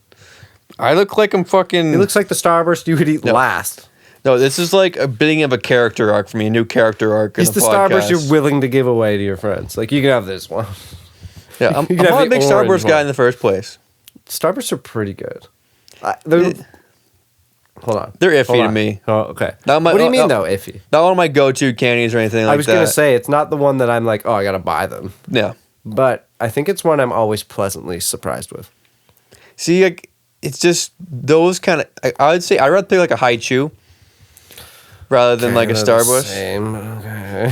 Speaker 1: I look like I'm fucking.
Speaker 2: He looks like the Starburst you would eat last.
Speaker 1: No, this is like a beginning of a character arc for me, a new character arc.
Speaker 2: He's the Starburst you're willing to give away to your friends. Like, you can have this one.
Speaker 1: Yeah, I'm not a big Starburst guy in the first place.
Speaker 2: Starbursts are pretty good. Hold on.
Speaker 1: They're iffy to me.
Speaker 2: Oh, okay.
Speaker 1: What
Speaker 2: do you mean, though, iffy?
Speaker 1: Not one of my go-to candies or anything like that.
Speaker 2: I was going to say, it's not the one that I'm like, oh, I got to buy them.
Speaker 1: Yeah.
Speaker 2: But I think it's one I'm always pleasantly surprised with.
Speaker 1: See, like, it's just those kind of... I would say I'd rather pick like a high chew rather than like a Starburst.
Speaker 2: Same. Okay.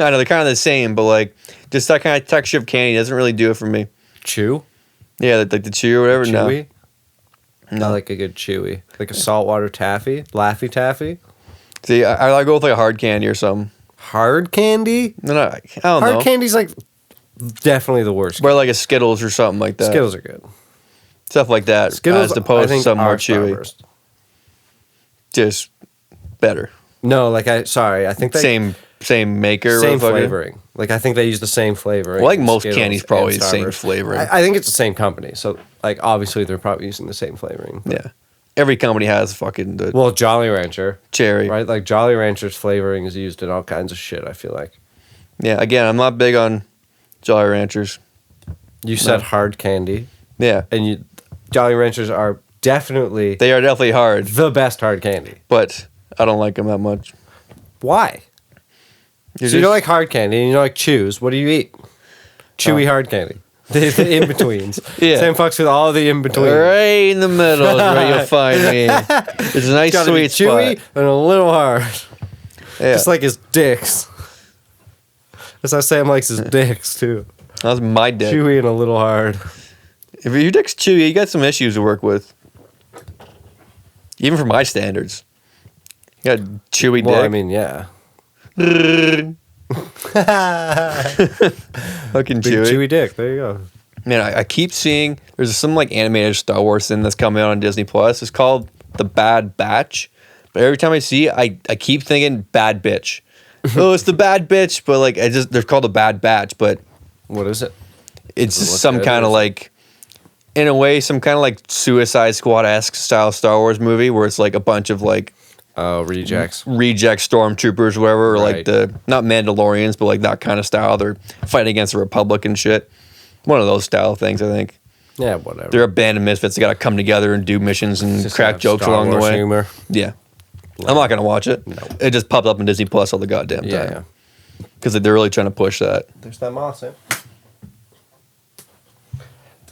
Speaker 1: I know, they're kind of the same, but like, just that kind of texture of candy doesn't really do it for me.
Speaker 2: Chew?
Speaker 1: Yeah, like the chew or whatever.
Speaker 2: Chewy?
Speaker 1: No.
Speaker 2: I like a good chewy. Like a saltwater taffy? Laffy Taffy?
Speaker 1: See, I go with like a hard candy or something.
Speaker 2: Hard candy?
Speaker 1: No, I don't know.
Speaker 2: Hard candy's like definitely the worst.
Speaker 1: Or like a Skittles or something like that.
Speaker 2: Skittles are good.
Speaker 1: Stuff like that.
Speaker 2: Skittles,
Speaker 1: as opposed to something more chewy.
Speaker 2: Starburst.
Speaker 1: Just better.
Speaker 2: No, like I think they
Speaker 1: same maker.
Speaker 2: same flavoring. Like I think they use the same flavoring.
Speaker 1: Well, like most
Speaker 2: Skittles
Speaker 1: candies, probably
Speaker 2: and
Speaker 1: the same
Speaker 2: Starburst.
Speaker 1: flavoring.
Speaker 2: I think it's the same company, so like obviously they're probably using the same flavoring.
Speaker 1: Yeah, every company has fucking the
Speaker 2: Well, Jolly Rancher,
Speaker 1: cherry,
Speaker 2: right? Like Jolly Rancher's flavoring is used in all kinds of shit. I feel like.
Speaker 1: Yeah, again, I'm not big on Jolly Ranchers.
Speaker 2: You said hard candy.
Speaker 1: Yeah,
Speaker 2: and Jolly Ranchers are definitely
Speaker 1: hard,
Speaker 2: the best hard candy.
Speaker 1: But I don't like them that much.
Speaker 2: Why? So you don't like hard candy and you don't like chews. What do you eat? Chewy hard candy. The in-betweens.
Speaker 1: Yeah.
Speaker 2: Sam fucks with all the in-betweens.
Speaker 1: Right in the middle is where you'll find me. It's a nice
Speaker 2: Gotta
Speaker 1: sweet
Speaker 2: be chewy
Speaker 1: spot.
Speaker 2: and a little hard.
Speaker 1: Yeah.
Speaker 2: Just like his dicks. That's how Sam likes his dicks too.
Speaker 1: That's my dick.
Speaker 2: Chewy and a little hard.
Speaker 1: If your dick's chewy, you got some issues to work with. Even for my standards. You got chewy dick.
Speaker 2: Well, I mean, yeah.
Speaker 1: Fucking
Speaker 2: Big chewy dick. There you go.
Speaker 1: Man, I keep seeing there's some like animated Star Wars thing that's coming out on Disney Plus. It's called The Bad Batch. But every time I see it, I keep thinking Bad Bitch. Oh, it's the Bad Bitch, but like they're called The Bad Batch, but
Speaker 2: What is it?
Speaker 1: it's some kind of like, in a way, some kind of like Suicide Squad-esque style Star Wars movie where it's like a bunch of like
Speaker 2: Rejects.
Speaker 1: reject stormtroopers or whatever, or like
Speaker 2: Right.
Speaker 1: not Mandalorians, but like that kind of style. They're fighting against the Republic and shit. One of those style things, I think.
Speaker 2: Yeah, whatever.
Speaker 1: They're a band of misfits that got to come together and do missions and
Speaker 2: Just
Speaker 1: crack
Speaker 2: have
Speaker 1: jokes
Speaker 2: Star
Speaker 1: along the
Speaker 2: Wars
Speaker 1: way.
Speaker 2: humor.
Speaker 1: Yeah. I'm not going to watch it.
Speaker 2: No.
Speaker 1: It just popped up on Disney Plus all the goddamn time.
Speaker 2: Yeah.
Speaker 1: Because they're really trying to push that.
Speaker 2: There's that moth, Sam.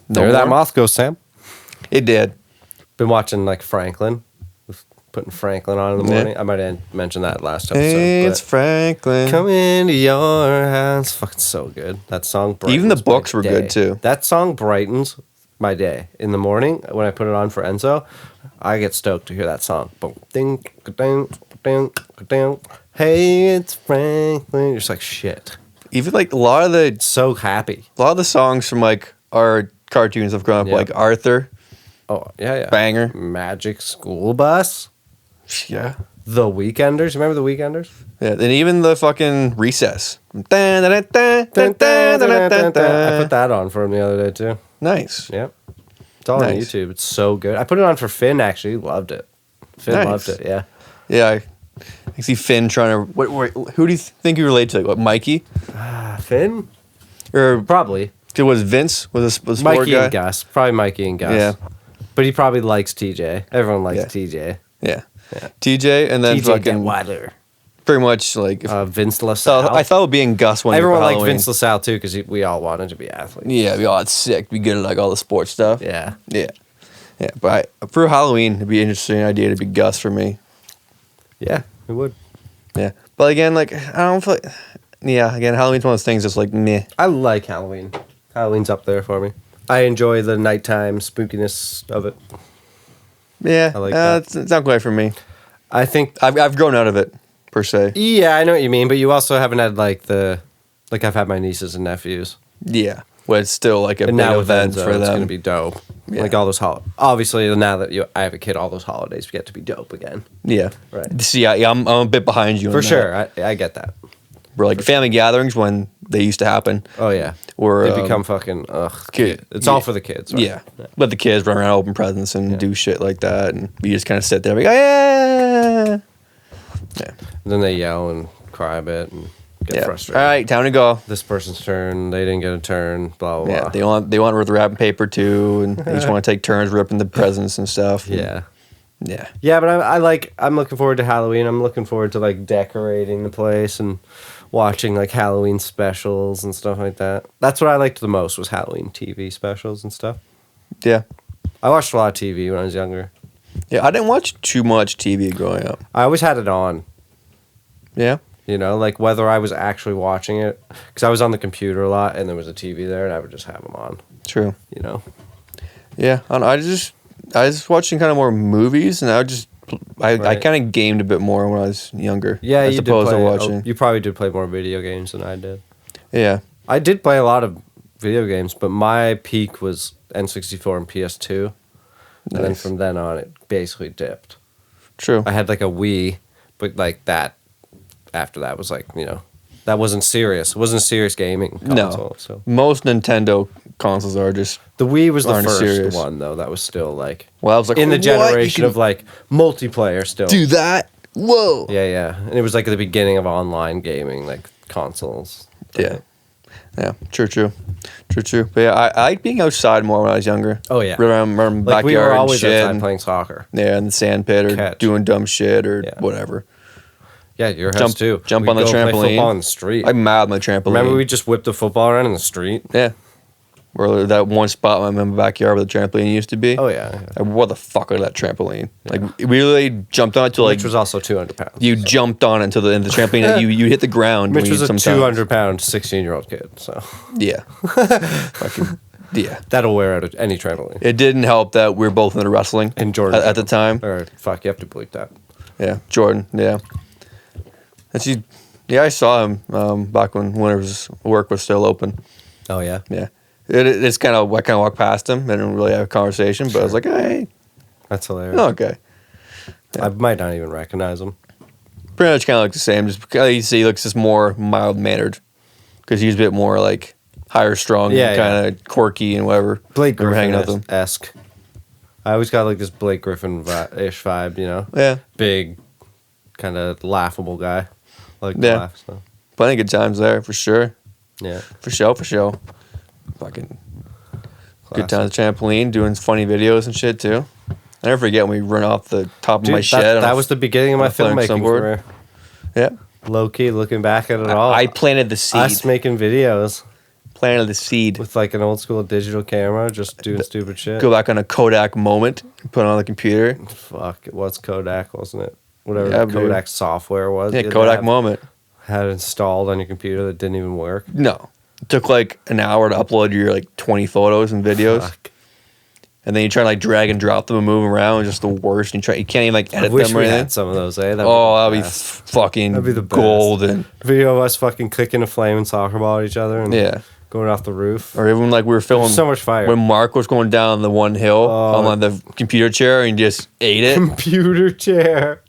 Speaker 1: No
Speaker 2: There that
Speaker 1: more?
Speaker 2: moth goes, Sam.
Speaker 1: It did.
Speaker 2: Been watching like Franklin. Putting Franklin on in the morning. I might have mentioned that last episode.
Speaker 1: It's
Speaker 2: but
Speaker 1: Franklin.
Speaker 2: come into your house. Fucking so good. That song brightens
Speaker 1: Even the
Speaker 2: my
Speaker 1: books were
Speaker 2: day.
Speaker 1: good, too.
Speaker 2: That song brightens my day. In the morning, when I put it on for Enzo, I get stoked to hear that song. Boom, ding, ding, ding, ding. Hey, it's Franklin. You're just like, shit.
Speaker 1: Even like a lot of
Speaker 2: So happy.
Speaker 1: the songs from like our cartoons have grown up,
Speaker 2: Yeah.
Speaker 1: like Arthur.
Speaker 2: Oh, yeah.
Speaker 1: Banger.
Speaker 2: Magic School Bus.
Speaker 1: Yeah.
Speaker 2: The Weekenders. Remember the Weekenders?
Speaker 1: Yeah, and even the fucking Recess.
Speaker 2: I put that on for him the other day, too.
Speaker 1: Nice.
Speaker 2: Yep. It's all on
Speaker 1: Nice.
Speaker 2: YouTube. It's so good. I put it on for Finn, actually. Loved it. Finn
Speaker 1: Nice.
Speaker 2: loved it, yeah.
Speaker 1: Yeah, I see Finn trying to... who do you think you relate to? What, Mikey?
Speaker 2: Finn?
Speaker 1: Or
Speaker 2: Probably.
Speaker 1: was Vince? Was a sport
Speaker 2: Mikey
Speaker 1: guy?
Speaker 2: and Gus. Probably Mikey and Gus.
Speaker 1: Yeah.
Speaker 2: But he probably likes TJ. Everyone likes
Speaker 1: Yeah.
Speaker 2: TJ.
Speaker 1: Yeah. TJ and then
Speaker 2: TJ
Speaker 1: fucking...
Speaker 2: Detweiler.
Speaker 1: pretty much like
Speaker 2: Vince
Speaker 1: so
Speaker 2: LaSalle.
Speaker 1: I thought of being Gus one year
Speaker 2: Everyone
Speaker 1: for
Speaker 2: liked
Speaker 1: Halloween.
Speaker 2: Vince LaSalle too because we all wanted to be athletes.
Speaker 1: Yeah, we all had sick, be good at like all the sports stuff.
Speaker 2: Yeah.
Speaker 1: Yeah. Yeah. But for Halloween it'd be an interesting idea to be Gus for me.
Speaker 2: Yeah, it would.
Speaker 1: Yeah. But again, like I don't feel like again, Halloween's one of those things that's like meh.
Speaker 2: I like Halloween. Halloween's up there for me. I enjoy the nighttime spookiness of it.
Speaker 1: Yeah.
Speaker 2: I like that.
Speaker 1: It's not quite for me.
Speaker 2: I think
Speaker 1: I've grown out of it, per se.
Speaker 2: Yeah, I know what you mean, but you also haven't had like I've had my nieces and nephews.
Speaker 1: Yeah. But it's still like a
Speaker 2: And
Speaker 1: big
Speaker 2: now with
Speaker 1: event
Speaker 2: Enzo,
Speaker 1: for
Speaker 2: it's
Speaker 1: them.
Speaker 2: gonna be dope.
Speaker 1: Yeah.
Speaker 2: Like all those obviously now that I have a kid, all those holidays get to be dope again.
Speaker 1: Yeah.
Speaker 2: Right.
Speaker 1: See, I'm a bit behind you.
Speaker 2: For
Speaker 1: on that.
Speaker 2: sure, I get that.
Speaker 1: Where like family gatherings when they used to happen.
Speaker 2: Oh yeah,
Speaker 1: Or
Speaker 2: they become fucking
Speaker 1: kid.
Speaker 2: It's all for the kids. Right?
Speaker 1: Yeah. Let the kids run around, open presents, and do shit like that, and you just kind of sit there, like, yeah. Yeah.
Speaker 2: And then they yell and cry a bit and get frustrated.
Speaker 1: All right, time to go.
Speaker 2: This person's turn. They didn't get a turn. Blah blah
Speaker 1: Yeah,
Speaker 2: blah.
Speaker 1: they want with wrapping paper too, and they just want to take turns ripping the presents and stuff. and-
Speaker 2: Yeah.
Speaker 1: Yeah.
Speaker 2: Yeah, but I'm looking forward to Halloween. I'm looking forward to like decorating the place and watching like Halloween specials and stuff like that. That's what I liked the most was Halloween TV specials and stuff.
Speaker 1: Yeah.
Speaker 2: I watched a lot of TV when I was younger.
Speaker 1: Yeah, I didn't watch too much TV growing up.
Speaker 2: I always had it on,
Speaker 1: Yeah.
Speaker 2: you know, like whether I was actually watching it because I was on the computer a lot and there was a TV there and I would just have them on,
Speaker 1: True.
Speaker 2: you know.
Speaker 1: Yeah. I was watching kind of more movies, and I
Speaker 2: Right.
Speaker 1: kind of gamed a bit more when I was younger.
Speaker 2: Yeah,
Speaker 1: as
Speaker 2: you did
Speaker 1: opposed
Speaker 2: play.
Speaker 1: to watching.
Speaker 2: You probably did play more video games than I did.
Speaker 1: Yeah.
Speaker 2: I did play a lot of video games, but my peak was N64 and PS2. And then
Speaker 1: Nice.
Speaker 2: from then on, it basically dipped.
Speaker 1: True.
Speaker 2: I had like a Wii, but like that, after that was like, you know, that wasn't serious. It wasn't a serious gaming console.
Speaker 1: No.
Speaker 2: So
Speaker 1: Most Nintendo consoles are just.
Speaker 2: the Wii was the
Speaker 1: Aren't
Speaker 2: first
Speaker 1: serious.
Speaker 2: one, though. That was still like
Speaker 1: Well, I was like,
Speaker 2: in the
Speaker 1: "What? You
Speaker 2: generation
Speaker 1: can
Speaker 2: of like multiplayer still.
Speaker 1: do that. Whoa.
Speaker 2: Yeah, yeah. And it was like at the beginning of online gaming, like consoles.
Speaker 1: Yeah. Yeah. True. But yeah, I like being outside more when I was younger.
Speaker 2: Oh, yeah.
Speaker 1: Running around
Speaker 2: Like we
Speaker 1: backyard
Speaker 2: were
Speaker 1: and
Speaker 2: always
Speaker 1: shit.
Speaker 2: outside
Speaker 1: and-
Speaker 2: playing soccer.
Speaker 1: Yeah, in the sand pit or
Speaker 2: Catch.
Speaker 1: doing dumb shit or
Speaker 2: Yeah.
Speaker 1: whatever.
Speaker 2: Yeah, your house too.
Speaker 1: Jump
Speaker 2: We'd
Speaker 1: on the
Speaker 2: go play
Speaker 1: trampoline.
Speaker 2: football on the street.
Speaker 1: I'm mad on the trampoline.
Speaker 2: Remember we just whipped a football around in the street?
Speaker 1: Yeah. Or that one spot in my backyard where the trampoline used to be.
Speaker 2: Oh yeah.
Speaker 1: Like, what the fuck is that trampoline? Like, we really jumped on it to like.
Speaker 2: Which was also 200 pounds.
Speaker 1: You jumped on it until the end of the trampoline and you hit the ground.
Speaker 2: Which
Speaker 1: when
Speaker 2: was
Speaker 1: you
Speaker 2: a
Speaker 1: sometimes-
Speaker 2: 200-pound 16-year-old kid. So
Speaker 1: Yeah. Fucking, yeah.
Speaker 2: that'll wear out any trampoline.
Speaker 1: It didn't help that we were both into wrestling.
Speaker 2: And Jordan
Speaker 1: At the time.
Speaker 2: Or fuck, you have to bleep that.
Speaker 1: Yeah. Jordan. Yeah. And I saw him back when work was still open.
Speaker 2: Oh yeah.
Speaker 1: Yeah. It's kind of, I kind of walked past him. I didn't really have a conversation, but I was like, hey,
Speaker 2: That's hilarious.
Speaker 1: oh, okay.
Speaker 2: I might not even recognize him.
Speaker 1: Pretty much kind of looks the same. Just because you see, he looks just more mild mannered because he's a bit more like higher strung,
Speaker 2: Yeah,
Speaker 1: kind of quirky and whatever.
Speaker 2: Blake
Speaker 1: We were hanging out
Speaker 2: Griffin
Speaker 1: with him.
Speaker 2: esque. I always got like this Blake Griffin ish vibe, you know?
Speaker 1: Yeah,
Speaker 2: Big, kind of laughable guy. Like to
Speaker 1: Yeah.
Speaker 2: laugh. So
Speaker 1: plenty of good times there for sure.
Speaker 2: yeah.
Speaker 1: For sure. Fucking good
Speaker 2: Classic.
Speaker 1: times at trampoline, doing funny videos and shit too. I never forget when we run off the top of
Speaker 2: Dude,
Speaker 1: my shed.
Speaker 2: that was the beginning of my
Speaker 1: on a flying
Speaker 2: filmmaking
Speaker 1: snowboard.
Speaker 2: career.
Speaker 1: Yeah.
Speaker 2: Low key, looking back at it all.
Speaker 1: I planted the seed.
Speaker 2: Us making videos
Speaker 1: Planted the seed.
Speaker 2: with like an old school digital camera, just doing stupid shit.
Speaker 1: Go back on a Kodak moment, put it on the computer.
Speaker 2: Fuck, it was Kodak, wasn't it? Whatever
Speaker 1: Yeah,
Speaker 2: the
Speaker 1: dude.
Speaker 2: Kodak software was.
Speaker 1: Yeah,
Speaker 2: you had to
Speaker 1: Kodak
Speaker 2: have-
Speaker 1: moment.
Speaker 2: Had installed on your computer that didn't even work.
Speaker 1: No. It took like an hour to upload your like 20 photos and videos.
Speaker 2: Fuck.
Speaker 1: And then you try to like drag and drop them and move them around. It's just the worst. And you can't even like
Speaker 2: I
Speaker 1: edit
Speaker 2: wish
Speaker 1: them or
Speaker 2: we
Speaker 1: anything.
Speaker 2: had some of those, eh?
Speaker 1: Oh, that'd be
Speaker 2: best.
Speaker 1: fucking
Speaker 2: That'd be the best.
Speaker 1: golden.
Speaker 2: Video of us fucking kicking a flaming soccer ball at each other and
Speaker 1: Yeah.
Speaker 2: going off the roof.
Speaker 1: Or even like we were filming
Speaker 2: So much fire.
Speaker 1: when Mark was going down the one hill on like, the computer chair and just ate it.
Speaker 2: Computer chair.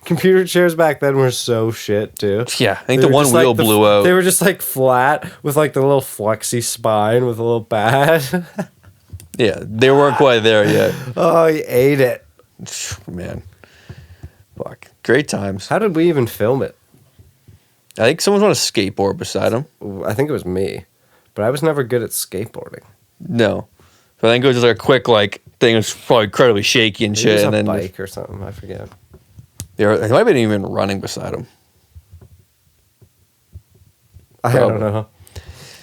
Speaker 2: Computer chairs back then were so shit too.
Speaker 1: Yeah, I think
Speaker 2: They
Speaker 1: the
Speaker 2: were
Speaker 1: one
Speaker 2: just like
Speaker 1: wheel blew out.
Speaker 2: They were just like flat with like the little flexy spine with a little pad.
Speaker 1: Yeah, they weren't quite there yet.
Speaker 2: Oh, he ate it.
Speaker 1: Man. Fuck. Great times.
Speaker 2: How did we even film it?
Speaker 1: I think someone's on a skateboard beside him.
Speaker 2: I think it was me, but I was never good at skateboarding.
Speaker 1: No. So I think it was just like a quick like thing. It was probably incredibly shaky and
Speaker 2: Maybe it
Speaker 1: shit.
Speaker 2: was
Speaker 1: And
Speaker 2: a
Speaker 1: then
Speaker 2: bike or something. I forget.
Speaker 1: they might have been even running beside him.
Speaker 2: I don't know.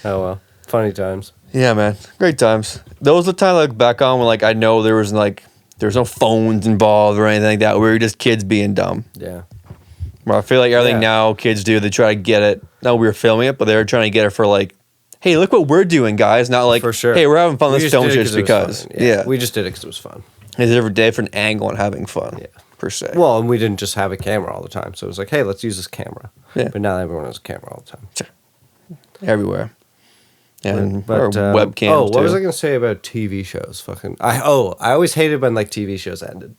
Speaker 2: Oh well, funny times.
Speaker 1: Yeah, man, great times. Those are the time I look back on when like I know there was no phones involved or anything like that. We were just kids being dumb.
Speaker 2: Yeah.
Speaker 1: Well, I feel like everything now kids do, they try to get it. No, we were filming it, but they were trying to get it for like, hey, look what we're doing, guys. Not like,
Speaker 2: for sure.
Speaker 1: Hey, we're having fun. Let's film shit just because. Yeah.
Speaker 2: We just did it because it was fun.
Speaker 1: It's a different angle on having fun, per se.
Speaker 2: Well, and we didn't just have a camera all the time. So it was like, hey, let's use this camera.
Speaker 1: Yeah.
Speaker 2: But now everyone has a camera all the time.
Speaker 1: Everywhere. And
Speaker 2: but,
Speaker 1: webcams.
Speaker 2: Oh, what was I going to say about TV shows? I always hated when like TV shows ended.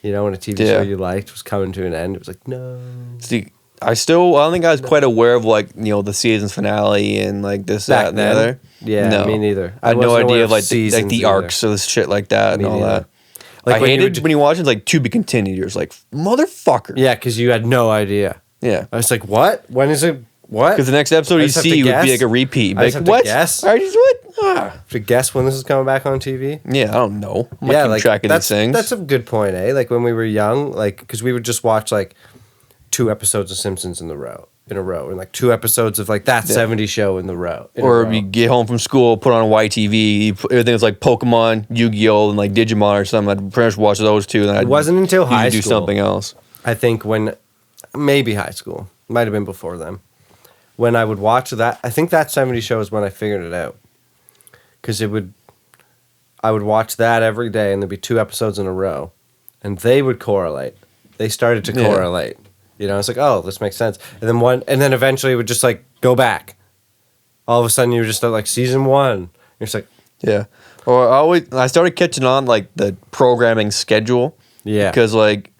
Speaker 2: You know, when a TV show you liked was coming to an end, it was like, no.
Speaker 1: See, I don't think I was quite aware of like, the season's finale and like this, that, and the other.
Speaker 2: Yeah,
Speaker 1: no.
Speaker 2: me neither.
Speaker 1: I had no idea of like the arcs of this shit like that and all that. Like I hated when you watch it, like to be continued. You're just like, motherfucker.
Speaker 2: Yeah, because you had no idea.
Speaker 1: Yeah.
Speaker 2: I was like, what? When is it? What?
Speaker 1: Because the next episode you see would be like a repeat.
Speaker 2: I just
Speaker 1: like,
Speaker 2: have
Speaker 1: what?
Speaker 2: to guess.
Speaker 1: I just what? Ah.
Speaker 2: To guess when this is coming back on TV?
Speaker 1: Yeah, I don't know. I'm
Speaker 2: like
Speaker 1: track of these things.
Speaker 2: That's a good point, eh? Like when we were young, like because we would just watch like 2 episodes of Simpsons in a row, and like 2 episodes of like that 70s show in a row.
Speaker 1: Or you get home from school, put on a YTV, everything was like Pokemon, Yu-Gi-Oh, and like Digimon or something. I'd pretty much watch those two. And then
Speaker 2: it wasn't until high school.
Speaker 1: Do something else.
Speaker 2: I think maybe high school, might have been before then. When I would watch that, I think that 70s show is when I figured it out. Because I would watch that every day, and there'd be 2 episodes in a row, and they would correlate. They started to correlate. You know, it's like, oh, this makes sense. And then eventually it would just like go back. All of a sudden you were just at like season 1. You're just like,
Speaker 1: yeah. Or I started catching on like the programming schedule. Yeah. Because like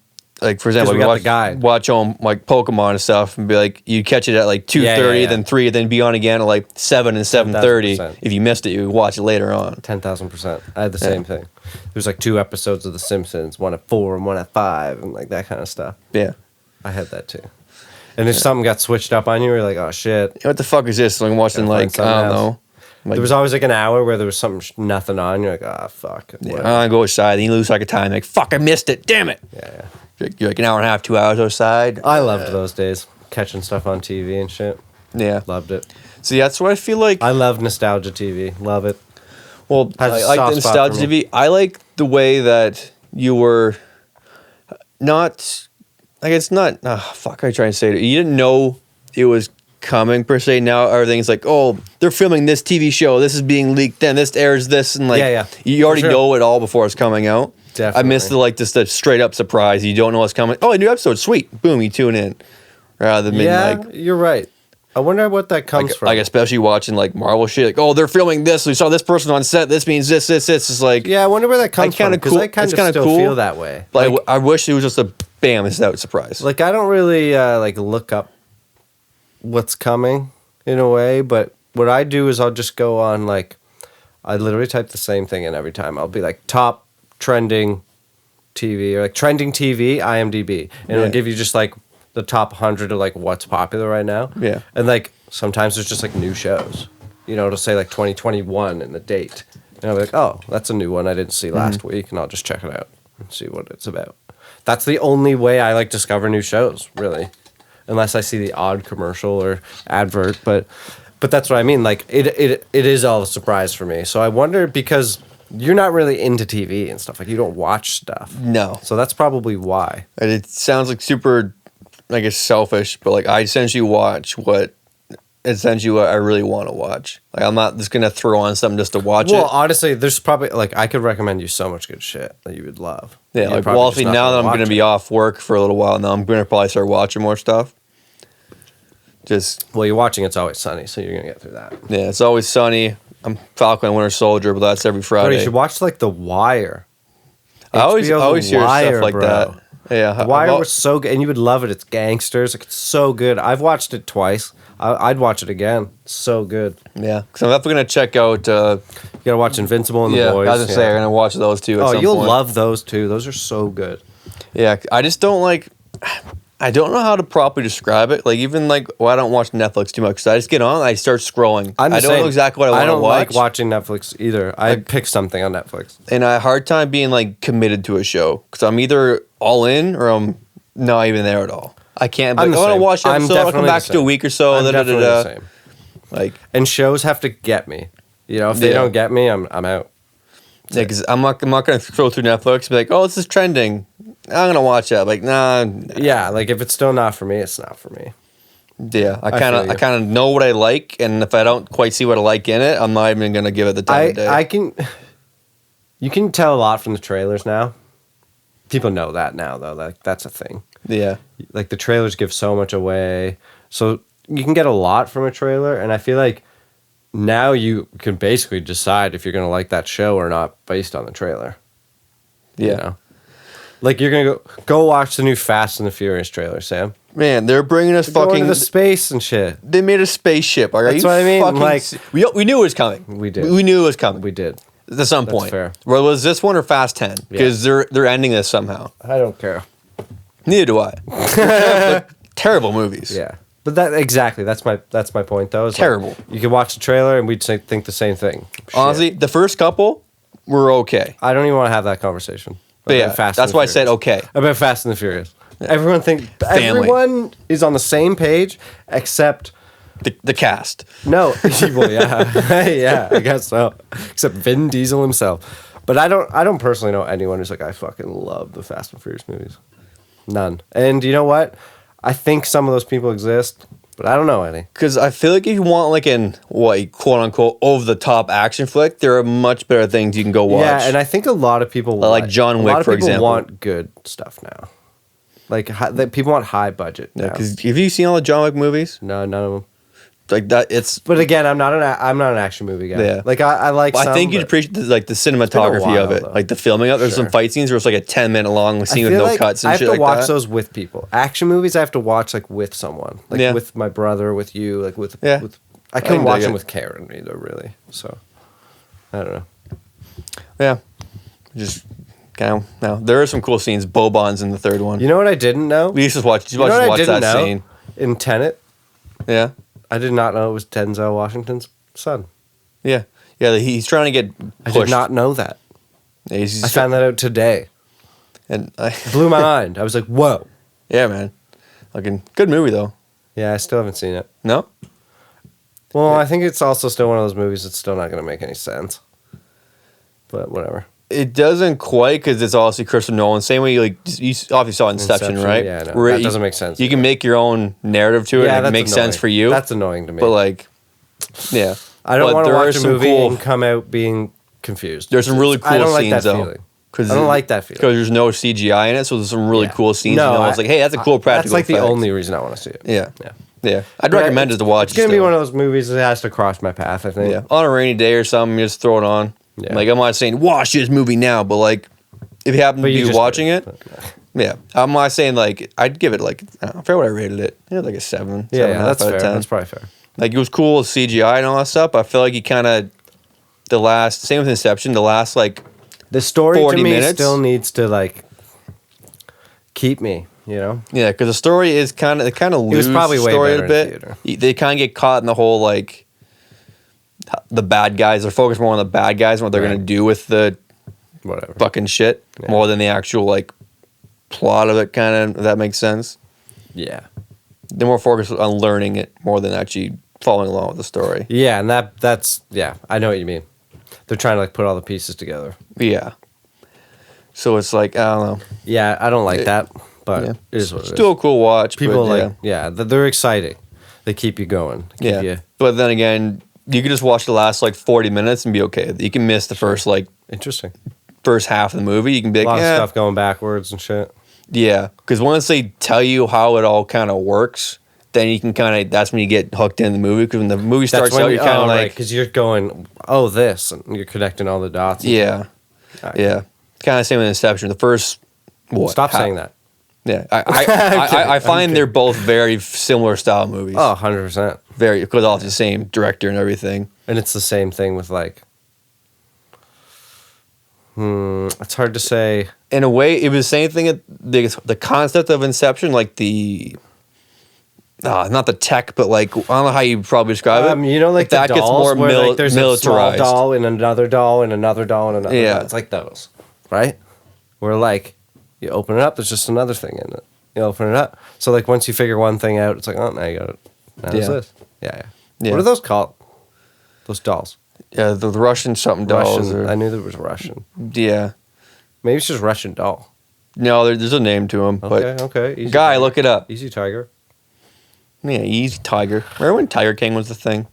Speaker 1: for example,
Speaker 2: we
Speaker 1: watch on like Pokemon and stuff, and be like, you catch it at like 2:30, then 3, then be on again at like 7 and 7:30. If you missed it, you would watch it later on.
Speaker 2: 10,000%. I had the same thing. There's like 2 episodes of The Simpsons, 1 at 4 and 1 at 5, and like that kind of stuff.
Speaker 1: Yeah.
Speaker 2: I had that too. And if something got switched up on you, you're like, oh shit.
Speaker 1: What the fuck is this? Like I'm watching like, I don't know. Like,
Speaker 2: there was always like an hour where there was nothing on. You're like, ah, fuck.
Speaker 1: Yeah, I go outside, then you lose like a time. Like, fuck, I missed it. Damn it.
Speaker 2: Yeah.
Speaker 1: You're like an hour and a half, 2 hours outside.
Speaker 2: I loved those days, catching stuff on TV and shit.
Speaker 1: Yeah.
Speaker 2: Loved it.
Speaker 1: See, that's what I feel like.
Speaker 2: I love nostalgia TV. Love it.
Speaker 1: Well, I like the nostalgia TV. I like the way that you were not, like it's not, fuck, I try to say it. You didn't know it was coming per se. Now everything's like, oh, they're filming this TV show. This is being leaked. Then this airs this. And like, you already know it all before it's coming out. Definitely. I miss the straight up surprise. You don't know what's coming. Oh, a new episode. Sweet. Boom, you tune in. Rather than like,
Speaker 2: you're right. I wonder what that comes from.
Speaker 1: Like especially watching like Marvel shit. Like, oh, they're filming this. We saw this person on set. This means this. It's like,
Speaker 2: yeah, I wonder where that comes from. Because
Speaker 1: cool.
Speaker 2: I kind of still feel that way.
Speaker 1: Like, I wish it was just a bam, it's out surprise.
Speaker 2: Like I don't really like look up what's coming in a way, but what I do is I'll just go on like, I literally type the same thing in every time. I'll be like top trending TV or like trending TV IMDb, and it'll give you just like the top 100 of like what's popular right now.
Speaker 1: Yeah.
Speaker 2: And like sometimes there's just like new shows. You know, it'll say like 2021 and the date. And I'll be like, oh, that's a new one I didn't see last week, and I'll just check it out and see what it's about. That's the only way I like discover new shows, really. Unless I see the odd commercial or advert, but that's what I mean. Like it is all a surprise for me. So I wonder, because you're not really into TV and stuff. Like you don't watch stuff.
Speaker 1: No.
Speaker 2: So that's probably why.
Speaker 1: And it sounds like super, I guess, selfish, but like I essentially watch what I really want to watch. Like I'm not just gonna throw on something just to watch it.
Speaker 2: Well, honestly, there's probably like I could recommend you so much good shit that you would love.
Speaker 1: Yeah, like well, now that I'm gonna be off work for a little while now, I'm gonna probably start watching more stuff.
Speaker 2: Well, you're watching It's Always Sunny, so you're gonna get through that.
Speaker 1: Yeah, It's Always Sunny. I'm Falcon and Winter Soldier, but that's every Friday.
Speaker 2: But you should watch like The Wire.
Speaker 1: I always hear stuff like that. Yeah,
Speaker 2: The Wire was so good, and you would love it. It's gangsters. Like, it's so good. I've watched it twice. I'd watch it again. It's so good.
Speaker 1: Yeah, because I'm definitely gonna check out.
Speaker 2: You gotta watch Invincible and The Boys.
Speaker 1: I was gonna say I'm gonna watch those two.
Speaker 2: Oh, you'll love those two. Those are so good.
Speaker 1: Yeah, I just don't like. I don't know how to properly describe it. Like even like, I don't watch Netflix too much because I just get on, I start scrolling. I don't know exactly what I want to watch.
Speaker 2: I don't like watching Netflix either. I pick something on Netflix,
Speaker 1: and I have a hard time being like committed to a show because I'm either all in or I'm not even there at all. I can't. But
Speaker 2: I'm
Speaker 1: I
Speaker 2: the
Speaker 1: want to
Speaker 2: same.
Speaker 1: watch the
Speaker 2: I'm
Speaker 1: episode. I'll come
Speaker 2: definitely
Speaker 1: back
Speaker 2: the
Speaker 1: to a
Speaker 2: same.
Speaker 1: week or so.
Speaker 2: I'm definitely the same.
Speaker 1: Like,
Speaker 2: and shows have to get me. You know, if they
Speaker 1: Yeah.
Speaker 2: don't get me, I'm out.
Speaker 1: yeah, because I'm not going to scroll through Netflix and be like, oh, this is trending. I'm going to watch that. Like, nah.
Speaker 2: Yeah, like if it's still not for me, it's not for me.
Speaker 1: Yeah, I
Speaker 2: feel you.
Speaker 1: kind of know what I like, and if I don't quite see what I like in it, I'm not even going to give it the time of day.
Speaker 2: You can tell a lot from the trailers now. People know that now, though. Like that's a thing.
Speaker 1: Yeah.
Speaker 2: Like the trailers give so much away, so you can get a lot from a trailer, and I feel like now you can basically decide if you're gonna like that show or not based on the trailer.
Speaker 1: Yeah.
Speaker 2: You know? Like you're gonna go watch the new Fast and the Furious trailer, Sam.
Speaker 1: Man, they're bringing us
Speaker 2: Going
Speaker 1: fucking
Speaker 2: to the space and shit.
Speaker 1: They made a spaceship. Like,
Speaker 2: That's
Speaker 1: are you
Speaker 2: what I mean,
Speaker 1: fucking
Speaker 2: like-
Speaker 1: we knew it was coming.
Speaker 2: We did.
Speaker 1: We knew it was coming.
Speaker 2: We did.
Speaker 1: At some
Speaker 2: That's
Speaker 1: point.
Speaker 2: fair.
Speaker 1: Well, was this one or Fast 10? Because they're ending this somehow.
Speaker 2: I don't care.
Speaker 1: Neither do I. They're terrible movies.
Speaker 2: Yeah, but that's my point though. Is like,
Speaker 1: Terrible.
Speaker 2: you can watch the trailer and we'd think the same thing. Shit.
Speaker 1: Honestly, the first couple were okay.
Speaker 2: I don't even want to have that conversation.
Speaker 1: But
Speaker 2: about
Speaker 1: yeah,
Speaker 2: Fast
Speaker 1: that's
Speaker 2: and
Speaker 1: why I
Speaker 2: the
Speaker 1: said
Speaker 2: Furious.
Speaker 1: okay.
Speaker 2: About Fast and the Furious.
Speaker 1: Family.
Speaker 2: Everyone is on the same page except
Speaker 1: The cast.
Speaker 2: no. Well, yeah, yeah, I guess so. Except Vin Diesel himself. But I don't personally know anyone who's like, I fucking love the Fast and Furious movies. None. And you know what? I think some of those people exist, but I don't know any.
Speaker 1: Because I feel like if you want like an quote unquote over the top action flick, there are much better things you can go watch.
Speaker 2: Yeah, and I think a lot of people
Speaker 1: Like John Wick, for example.
Speaker 2: want good stuff now. Like people want high budget now.
Speaker 1: Because have you seen all the John Wick movies?
Speaker 2: No, none of them.
Speaker 1: Like that, it's.
Speaker 2: But again, I'm not an action movie guy.
Speaker 1: Yeah.
Speaker 2: Like I like.
Speaker 1: I
Speaker 2: some,
Speaker 1: think you'd
Speaker 2: but
Speaker 1: appreciate the cinematography
Speaker 2: while,
Speaker 1: of it,
Speaker 2: though.
Speaker 1: like the filming of it. There's some
Speaker 2: Sure.
Speaker 1: fight scenes where it's like a 10-minute long
Speaker 2: I
Speaker 1: scene with
Speaker 2: feel
Speaker 1: no
Speaker 2: like
Speaker 1: cuts and
Speaker 2: I have
Speaker 1: shit
Speaker 2: to
Speaker 1: like
Speaker 2: watch
Speaker 1: that.
Speaker 2: those with people. Action movies I have to watch like with someone, like
Speaker 1: Yeah.
Speaker 2: with my brother, with you, like with.
Speaker 1: Yeah.
Speaker 2: With, I
Speaker 1: can
Speaker 2: couldn't watch
Speaker 1: dig
Speaker 2: them
Speaker 1: it.
Speaker 2: with Karen either, really. So I don't know.
Speaker 1: Yeah, just kind of. No, there are some cool scenes. Bobon's in the third one.
Speaker 2: You know what I didn't know?
Speaker 1: We used to watch.
Speaker 2: You know what I
Speaker 1: Watch
Speaker 2: didn't
Speaker 1: that
Speaker 2: know?
Speaker 1: scene.
Speaker 2: In Tenet,
Speaker 1: Yeah,
Speaker 2: I did not know it was Denzel Washington's son.
Speaker 1: yeah, yeah. He's trying to get
Speaker 2: I
Speaker 1: pushed.
Speaker 2: did not know that.
Speaker 1: He's
Speaker 2: I found that out today.
Speaker 1: and
Speaker 2: Blew my mind. I was like, whoa.
Speaker 1: yeah, man. Fucking good movie though.
Speaker 2: Yeah, I still haven't seen it.
Speaker 1: No,
Speaker 2: Well, I think it's also still one of those movies that's still not going to make any sense. But whatever.
Speaker 1: it doesn't quite because it's obviously Christopher Nolan. Same way, like you obviously saw Inception, right?
Speaker 2: Yeah, no,
Speaker 1: Where
Speaker 2: that
Speaker 1: you-
Speaker 2: doesn't make sense.
Speaker 1: You can make your own narrative to it, and it
Speaker 2: that's
Speaker 1: makes
Speaker 2: annoying.
Speaker 1: sense for you.
Speaker 2: That's annoying to me.
Speaker 1: But like, yeah,
Speaker 2: I don't
Speaker 1: But
Speaker 2: want to
Speaker 1: there are
Speaker 2: watch a
Speaker 1: some
Speaker 2: movie
Speaker 1: cool-
Speaker 2: and come out being confused.
Speaker 1: There's some really cool
Speaker 2: I don't like
Speaker 1: scenes
Speaker 2: that
Speaker 1: though.
Speaker 2: feeling. I don't like that feeling.
Speaker 1: Because there's no CGI in it, so there's some really
Speaker 2: Yeah.
Speaker 1: cool scenes.
Speaker 2: No,
Speaker 1: you know, it's like, hey, that's a cool practical.
Speaker 2: That's like
Speaker 1: effect.
Speaker 2: the only reason I want to see it.
Speaker 1: Yeah,
Speaker 2: Yeah.
Speaker 1: yeah. I'd
Speaker 2: But
Speaker 1: recommend it to watch.
Speaker 2: It's gonna be
Speaker 1: still.
Speaker 2: one of those movies that has to cross my path. I think.
Speaker 1: Yeah, on a rainy day or something, you just throw it on.
Speaker 2: Yeah.
Speaker 1: Like I'm not saying watch this movie now, but like if you happen
Speaker 2: But
Speaker 1: to
Speaker 2: you
Speaker 1: be
Speaker 2: just
Speaker 1: watching
Speaker 2: did.
Speaker 1: it, yeah, I'm not saying like I'd give it like I don't know, I forget what I rated it. Yeah, like a 7.
Speaker 2: Yeah,
Speaker 1: 7.5
Speaker 2: that's
Speaker 1: out of
Speaker 2: fair.
Speaker 1: 10.
Speaker 2: That's probably fair.
Speaker 1: Like it was cool with CGI and all that stuff. But I feel like he kind of same with Inception. The last like
Speaker 2: The story
Speaker 1: 40
Speaker 2: to me
Speaker 1: minutes?
Speaker 2: still needs to like keep me. You know.
Speaker 1: yeah, because the story is kind of
Speaker 2: was probably way
Speaker 1: story
Speaker 2: better
Speaker 1: a
Speaker 2: in
Speaker 1: bit.
Speaker 2: theater.
Speaker 1: They kind of get caught in the whole like the bad guys. They're focused more on the bad guys and what they're
Speaker 2: Right.
Speaker 1: gonna do with the
Speaker 2: Whatever.
Speaker 1: fucking shit
Speaker 2: Yeah.
Speaker 1: more than the actual like plot of it. Kind of, if that makes sense.
Speaker 2: Yeah.
Speaker 1: They're more focused on learning it more than actually following along with the story.
Speaker 2: Yeah, and that's yeah. I know what you mean. They're trying to like put all the pieces together.
Speaker 1: Yeah. So it's like I don't know.
Speaker 2: Yeah, I don't like that, but
Speaker 1: Yeah.
Speaker 2: it is what it is.
Speaker 1: Still a cool watch.
Speaker 2: People
Speaker 1: but,
Speaker 2: like they're exciting. They keep you going. Keep
Speaker 1: yeah.
Speaker 2: you
Speaker 1: But then again, you can just watch the last like 40 minutes and be okay. You can miss the first like
Speaker 2: interesting.
Speaker 1: first half of the movie. You can be
Speaker 2: A
Speaker 1: like,
Speaker 2: lot of
Speaker 1: yeah,
Speaker 2: stuff going backwards and shit.
Speaker 1: yeah. Because once they tell you how it all kind of works, then you can kind of that's when you get hooked in the movie. Because when the movie starts out, you're kind of like,
Speaker 2: because you're going, oh, this, and you're connecting all the dots. and
Speaker 1: yeah,
Speaker 2: shit.
Speaker 1: yeah. Kind of same with Inception. The first what?
Speaker 2: Stop saying that.
Speaker 1: Yeah,
Speaker 2: kidding,
Speaker 1: I
Speaker 2: I'm
Speaker 1: find they're both very similar style movies.
Speaker 2: Oh, 100%.
Speaker 1: Very because all the same director and everything.
Speaker 2: And it's the same thing with like, it's hard to say.
Speaker 1: In a way, it was the same thing. The concept of Inception, like the, not the tech, but like I don't know how you probably describe it.
Speaker 2: You know, like
Speaker 1: that
Speaker 2: the
Speaker 1: gets
Speaker 2: dolls
Speaker 1: more
Speaker 2: where like there's a small
Speaker 1: militarized.
Speaker 2: doll and another doll and another doll and another
Speaker 1: Yeah.
Speaker 2: doll. It's like those, right? Where like you open it up, there's just another thing in it. You open it up. So like once you figure one thing out, it's like, oh, now you got it. Now it's this. Yeah. What are those called? Those dolls.
Speaker 1: Yeah, the Russian something dolls.
Speaker 2: I knew there was Russian.
Speaker 1: Yeah.
Speaker 2: Maybe it's just Russian doll.
Speaker 1: No, there's a name to them.
Speaker 2: Okay. Easy
Speaker 1: Guy,
Speaker 2: tiger.
Speaker 1: look it up.
Speaker 2: Easy Tiger.
Speaker 1: Yeah, Easy Tiger. Remember when Tiger King was the thing?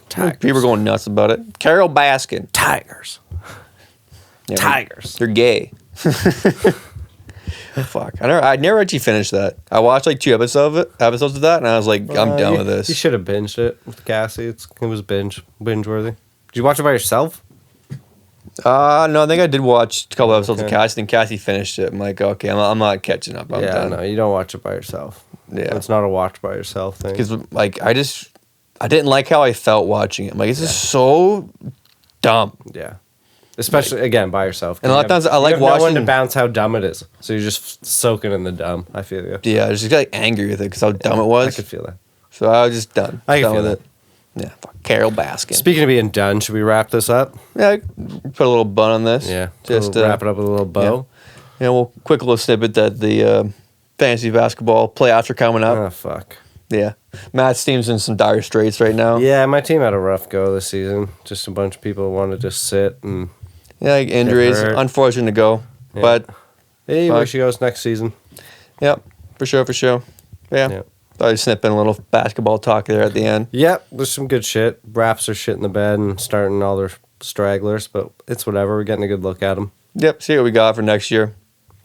Speaker 2: Tigers.
Speaker 1: People were going nuts about it. Carol Baskin.
Speaker 2: Tigers.
Speaker 1: Yeah,
Speaker 2: Tigers.
Speaker 1: They're gay. Fuck. I never actually finished that. I watched like 2 episodes of that, and I was like, I'm done with this.
Speaker 2: You should have binged it with Cassie. It was binge worthy. Did you watch it by yourself?
Speaker 1: No, I think I did watch a couple episodes of Cassie, and Cassie finished it. I'm like, okay, I'm not catching up. I'm done.
Speaker 2: No, you don't watch it by yourself.
Speaker 1: Yeah.
Speaker 2: It's not a watch by yourself thing.
Speaker 1: Because like I didn't like how I felt watching it. I'm like, this is so dumb.
Speaker 2: Yeah. Especially, again, by yourself.
Speaker 1: And a lot of times I like
Speaker 2: watching. No one
Speaker 1: watching.
Speaker 2: to bounce how dumb it is. So you're just soaking in the dumb. I feel you.
Speaker 1: Yeah, I just got like angry with it because how dumb it was.
Speaker 2: I could feel that.
Speaker 1: So I was just done.
Speaker 2: I can
Speaker 1: done
Speaker 2: feel
Speaker 1: with
Speaker 2: that.
Speaker 1: it. Yeah, fuck Carol Baskin.
Speaker 2: Speaking of being done, should we wrap this up?
Speaker 1: Yeah, put a little bun on this.
Speaker 2: Yeah.
Speaker 1: Just
Speaker 2: wrap it up with a little bow.
Speaker 1: Yeah, well, quick little snippet that the fantasy basketball playoffs are coming up.
Speaker 2: Oh, fuck.
Speaker 1: Yeah. Matt's team's in some dire straits right now.
Speaker 2: Yeah, my team had a rough go this season. Just a bunch of people wanted to just sit and...
Speaker 1: Yeah, like injuries. Unfortunate to go.
Speaker 2: Yeah.
Speaker 1: But...
Speaker 2: Hey, where she goes next season.
Speaker 1: Yep, for sure. Yeah. Thought I'd snip in a little basketball talk there at the end.
Speaker 2: Yep, there's some good shit. Raps are shit in the bed and starting all their stragglers, but it's whatever. We're getting a good look at them.
Speaker 1: Yep, see what we got for next year.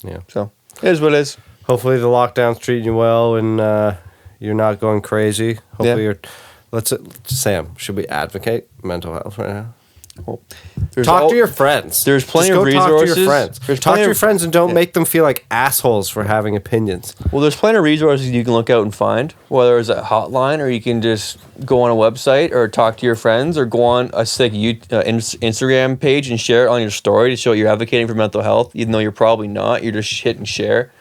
Speaker 2: Yeah.
Speaker 1: So, it is what it is.
Speaker 2: Hopefully the lockdown's treating you well and you're not going crazy. Hopefully you're... Sam, should we advocate mental health right now?
Speaker 1: Well,
Speaker 2: talk to your friends.
Speaker 1: There's plenty of resources.
Speaker 2: Talk to your friends. Talk to your friends and don't make them feel like assholes for having opinions.
Speaker 1: Well, there's plenty of resources you can look out and find, whether it's a hotline or you can just go on a website or talk to your friends or go on a sick Instagram page and share it on your story to show you're advocating for mental health, even though you're probably not. You're just hitting share.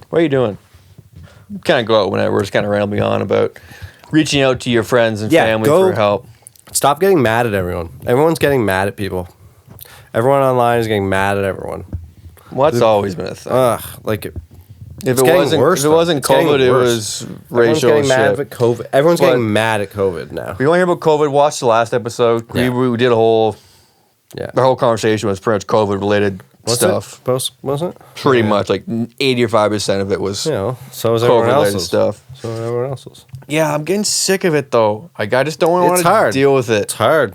Speaker 1: What are you doing? Kind of go out whenever we're just kind of rambling on about reaching out to your friends and family for help.
Speaker 2: Stop getting mad at everyone. Everyone's getting mad at people. Everyone online is getting mad at everyone.
Speaker 1: Well, that's always been a thing.
Speaker 2: If it wasn't
Speaker 1: COVID, it was racial
Speaker 2: Everyone's getting mad
Speaker 1: shit.
Speaker 2: at COVID. Everyone's getting mad at COVID now.
Speaker 1: If you want to hear about COVID, watch the last episode.
Speaker 2: Yeah.
Speaker 1: We did a whole...
Speaker 2: Yeah.
Speaker 1: The whole conversation was pretty much COVID-related stuff.
Speaker 2: Wasn't it?
Speaker 1: Pretty much, like 85% of it was
Speaker 2: so was everyone
Speaker 1: COVID-related
Speaker 2: else's
Speaker 1: stuff.
Speaker 2: So was everyone else's.
Speaker 1: Yeah, I'm getting sick of it, though. Like, I just don't want to deal with it.
Speaker 2: It's hard.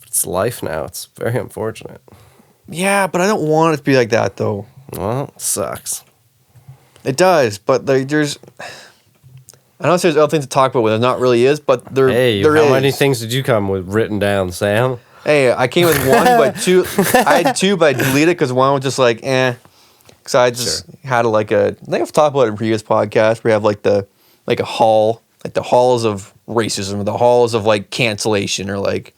Speaker 2: It's life now. It's very unfortunate.
Speaker 1: Yeah, but I don't want it to be like that, though.
Speaker 2: Well, it sucks.
Speaker 1: It does, but there's... I know there's other things to talk about where there not really is, but there is.
Speaker 2: How many things did you come with written down, Sam?
Speaker 1: Hey, I came with one, but two. I had two, but I deleted it because one was just like, eh. Because I just had I think I've talked about it in previous podcasts. We have like a hall, like the halls of racism, the halls of like cancellation, or like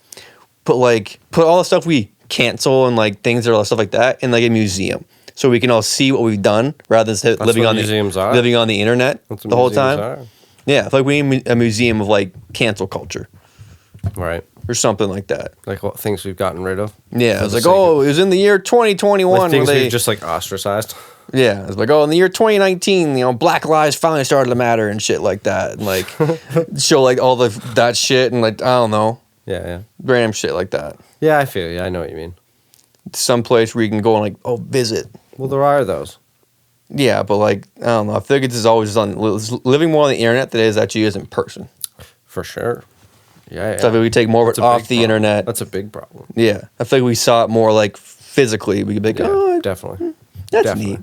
Speaker 1: put all the stuff we cancel and like things that are stuff like that in like a museum, so we can all see what we've done rather than living on the internet the whole time. Yeah, it's like we need a museum of like cancel culture.
Speaker 2: Right.
Speaker 1: Or something like that.
Speaker 2: Like what things we've gotten rid of?
Speaker 1: Yeah, it was like, it was in the year 2021.
Speaker 2: Like things we've just like ostracized.
Speaker 1: Yeah, it was like, in the year 2019, Black lives finally started to matter and shit like that. And like, show like all that shit and like, I don't know.
Speaker 2: Yeah.
Speaker 1: Random shit like that.
Speaker 2: Yeah, I feel you. I know what you mean.
Speaker 1: Some place where you can go and like, visit.
Speaker 2: Well, there are those.
Speaker 1: Yeah, but like, I don't know. I feel like it's always living more on the internet than it is actually is in person.
Speaker 2: For sure. Yeah.
Speaker 1: So if we take more of it off the internet.
Speaker 2: That's a big problem.
Speaker 1: Yeah. I feel like we saw it more like physically. We could be like,
Speaker 2: definitely.
Speaker 1: That's neat.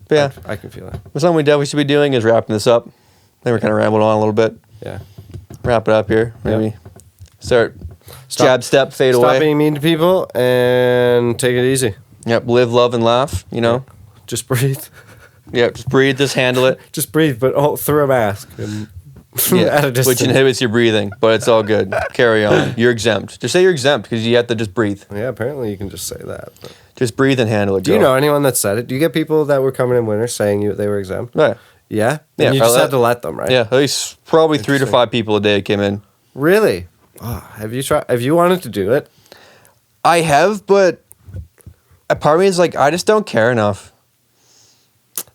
Speaker 1: But yeah.
Speaker 2: I can feel that.
Speaker 1: But something we definitely should be doing is wrapping this up. I think we're kind of rambling on a little bit.
Speaker 2: Yeah.
Speaker 1: Wrap it up here. Maybe start jab, step, fade
Speaker 2: Stop
Speaker 1: away.
Speaker 2: Stop being mean to people and take it easy.
Speaker 1: Yep. Live, love, and laugh,
Speaker 2: Just breathe.
Speaker 1: Yep. Just breathe. Just handle it.
Speaker 2: Just breathe, but through a mask. And at a distance.
Speaker 1: Which inhibits your breathing, but it's all good. Carry on. You're exempt. Just say you're exempt because you have to just breathe.
Speaker 2: Yeah, apparently you can just say that. But.
Speaker 1: Just breathe and handle it.
Speaker 2: Do you know anyone that said it? Do you get people that were coming in winter saying they were exempt?
Speaker 1: Right.
Speaker 2: Yeah?
Speaker 1: Yeah.
Speaker 2: You just had to let them, right?
Speaker 1: Yeah, at least probably 3 to 5 people a day came in.
Speaker 2: Really? Oh, have you tried? Have you wanted to do it?
Speaker 1: I have, but a part of me is like, I just don't care enough.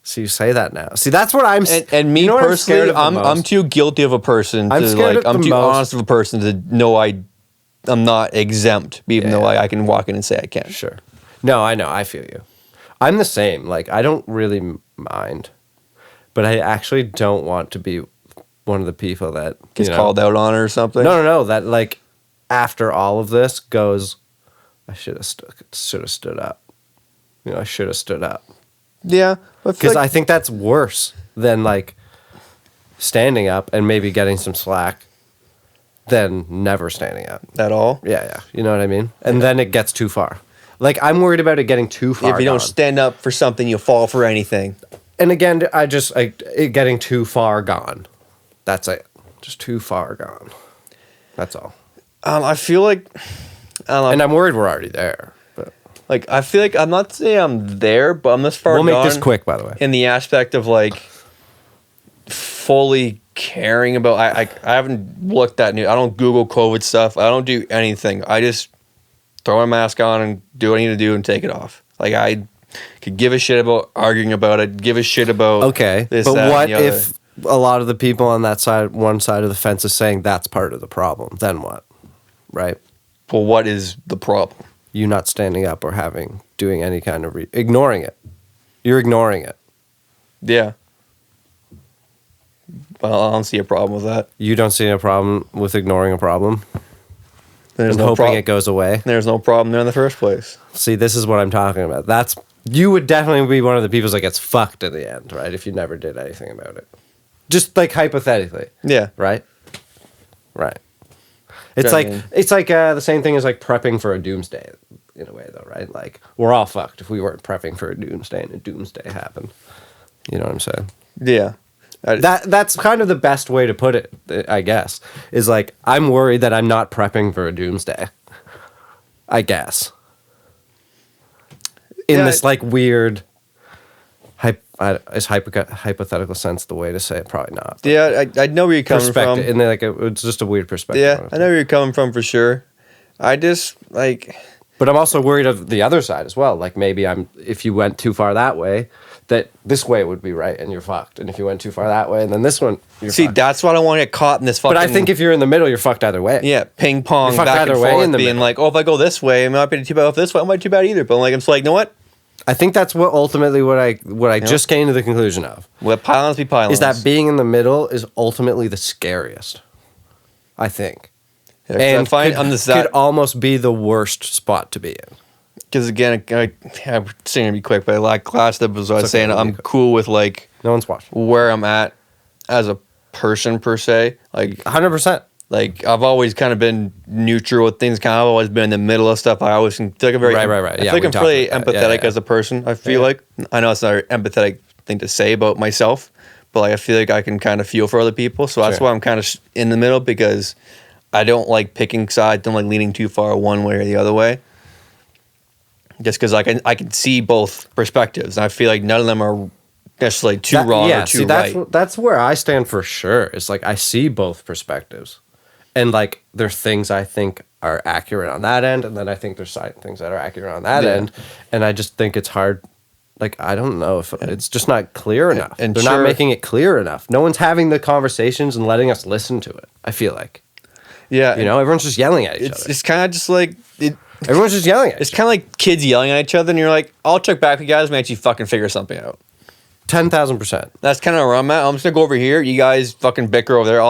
Speaker 2: So you say that now. See, that's what I'm.
Speaker 1: And me
Speaker 2: you know what
Speaker 1: personally,
Speaker 2: I'm
Speaker 1: I'm too guilty of a person to I'm too honest of a person to know I'm not exempt, even though I can walk in and say I can.
Speaker 2: Sure. No, I know. I feel you. I'm the same. Like, I don't really mind, but I actually don't want to be one of the people that
Speaker 1: gets called out on it or something.
Speaker 2: No. That like after all of this goes, I should have stood up. I should have stood up.
Speaker 1: Yeah,
Speaker 2: because I think that's worse than like standing up and maybe getting some slack than never standing up
Speaker 1: at all.
Speaker 2: Yeah. You know what I mean? And then it gets too far. Like, I'm worried about it getting too far.
Speaker 1: If you don't stand up for something, you'll fall for anything.
Speaker 2: And again, it getting too far gone. That's it. Just too far gone. That's all.
Speaker 1: I feel like,
Speaker 2: and I'm worried we're already there. But
Speaker 1: like, I feel like I'm not saying I'm there, but I'm this far gone.
Speaker 2: We'll make this quick, by the way.
Speaker 1: In the aspect of like fully caring about. I haven't looked that new. I don't Google COVID stuff. I don't do anything. I just throw a mask on and do what I need to do and take it off. Like, I could give a shit about arguing about it, give a shit about this,
Speaker 2: but
Speaker 1: that,
Speaker 2: what
Speaker 1: and the other.
Speaker 2: if a lot of the people on that side, one side of the fence, is saying that's part of the problem? Then what? Right?
Speaker 1: Well, what is the problem?
Speaker 2: You not standing up or doing any kind of ignoring it. You're ignoring it.
Speaker 1: Yeah. Well, I don't see a problem with that.
Speaker 2: You don't see a problem with ignoring a problem?
Speaker 1: There's
Speaker 2: and hoping it goes away?
Speaker 1: There's no problem there in the first place.
Speaker 2: See, this is what I'm talking about. You would definitely be one of the people that gets fucked in the end, right? If you never did anything about it. Just like hypothetically.
Speaker 1: Yeah.
Speaker 2: Right? Right. It's like the same thing as like prepping for a doomsday in a way, though, right? Like, we're all fucked if we weren't prepping for a doomsday and a doomsday happened. You know what I'm saying?
Speaker 1: Yeah.
Speaker 2: That's kind of the best way to put it, I guess, is like, I'm worried that I'm not prepping for a doomsday. I guess. In this like weird, is hypothetical sense the way to say it? Probably not.
Speaker 1: Yeah, I know where you're coming from.
Speaker 2: And then like it's just a weird perspective.
Speaker 1: Yeah, I know where you're coming from for sure. I just like.
Speaker 2: But I'm also worried of the other side as well. Like, maybe if you went too far that way, that this way would be right and you're fucked. And if you went too far that way, and then this one, you're fucked.
Speaker 1: That's why I don't want to get caught in this fucking...
Speaker 2: But I think if you're in the middle, you're fucked either way.
Speaker 1: Yeah, ping pong, back and forth, being like, oh, if I go this way, it might be too bad. If this way, it might be too bad either. But I'm like, you know what?
Speaker 2: I think that's what ultimately what I just came to the conclusion of.
Speaker 1: Let pylons be pylons.
Speaker 2: Is that being in the middle is ultimately the scariest. I think.
Speaker 1: Yeah,
Speaker 2: and could almost be the worst spot to be in.
Speaker 1: Because again, I'm saying to be quick, but like last episode, I was saying I'm cool with like
Speaker 2: no one's watching
Speaker 1: where I'm at as a person per se. Like
Speaker 2: 100%.
Speaker 1: Like, I've always kind of been neutral with things. Kind of always been in the middle of stuff. I always feel like I'm very
Speaker 2: right.
Speaker 1: I feel like I'm pretty empathetic as a person. I feel like I know it's not an empathetic thing to say about myself, but like I feel like I can kind of feel for other people. So that's why I'm kind of in the middle, because I don't like picking sides. Don't like leaning too far one way or the other way. Just because I can see both perspectives, and I feel like none of them are necessarily too wrong or too right.
Speaker 2: That's where I stand for sure. It's like I see both perspectives, and like there's things I think are accurate on that end, and then I think there's things that are accurate on that end, and I just think it's hard. Like, I don't know if it's just not clear enough. And they're not making it clear enough. No one's having the conversations and letting us listen to it, I feel like.
Speaker 1: Yeah.
Speaker 2: Everyone's just yelling at each other.
Speaker 1: It's kind of just like...
Speaker 2: Everyone's just yelling at each other.
Speaker 1: It's kind of like kids yelling at each other, and you're like, I'll check back with you guys and actually fucking figure something out.
Speaker 2: 10,000%.
Speaker 1: That's kind of where I'm at. I'm just going to go over here. You guys fucking bicker over there.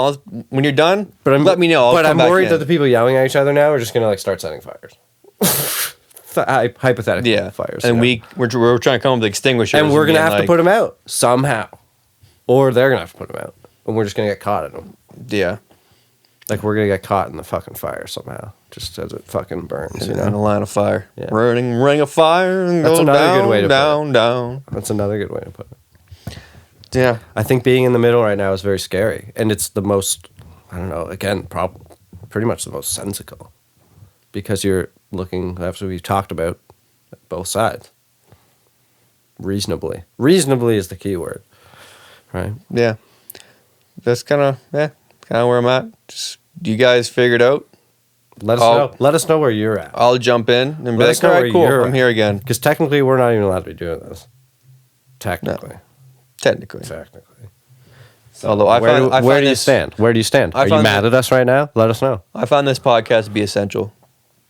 Speaker 1: When you're done, let me know.
Speaker 2: But I'm worried that the people yelling at each other now are just going to like start setting fires. Hypothetically, fires.
Speaker 1: And we're trying to come up with extinguishers.
Speaker 2: And we're going to have to put them out somehow. Or they're going to have to put them out. And we're just going to get caught in them.
Speaker 1: Yeah.
Speaker 2: Like, we're going to get caught in the fucking fire somehow. Just as it fucking burns,
Speaker 1: in a line of fire. Yeah. Burning ring of fire and
Speaker 2: That's
Speaker 1: go
Speaker 2: another
Speaker 1: down,
Speaker 2: good way to
Speaker 1: down,
Speaker 2: put it.
Speaker 1: down.
Speaker 2: That's another good way to put it.
Speaker 1: Yeah.
Speaker 2: I think being in the middle right now is very scary. And it's the most, I don't know, again, pretty much the most sensical. Because you're looking, after we've talked about, both sides. Reasonably. Reasonably is the key word. Right?
Speaker 1: Yeah. That's kind of where I'm at. Just, you guys figured out?
Speaker 2: Let us know. Let us know where you're at.
Speaker 1: I'll jump in and be like, all right, cool, I'm here again.
Speaker 2: Because technically, we're not even allowed to be doing this. Technically.
Speaker 1: Technically.
Speaker 2: So
Speaker 1: Although I
Speaker 2: where
Speaker 1: find
Speaker 2: do you
Speaker 1: this-
Speaker 2: stand? Where do you stand?
Speaker 1: I
Speaker 2: Are you
Speaker 1: find
Speaker 2: mad
Speaker 1: that-
Speaker 2: at us right now? Let us know.
Speaker 1: I found this podcast to be essential.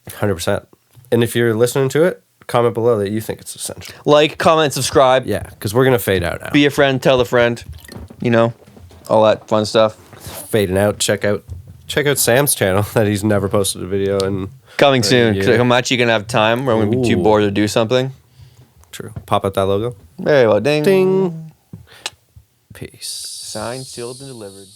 Speaker 2: 100%. And if you're listening to it, comment below that you think it's essential.
Speaker 1: Like, comment, subscribe.
Speaker 2: Yeah, because we're gonna fade out now.
Speaker 1: Be a friend, tell a friend. You know, all that fun stuff.
Speaker 2: Fading out. Check out Sam's channel that he's never posted a video in.
Speaker 1: Coming soon.
Speaker 2: year.
Speaker 1: How much you gonna have time? Or I'm gonna be too
Speaker 2: Ooh.
Speaker 1: bored to do something.
Speaker 2: True. Pop out that logo.
Speaker 1: Very well. Ding.
Speaker 2: Ding. Peace.
Speaker 1: Signed, sealed, and delivered.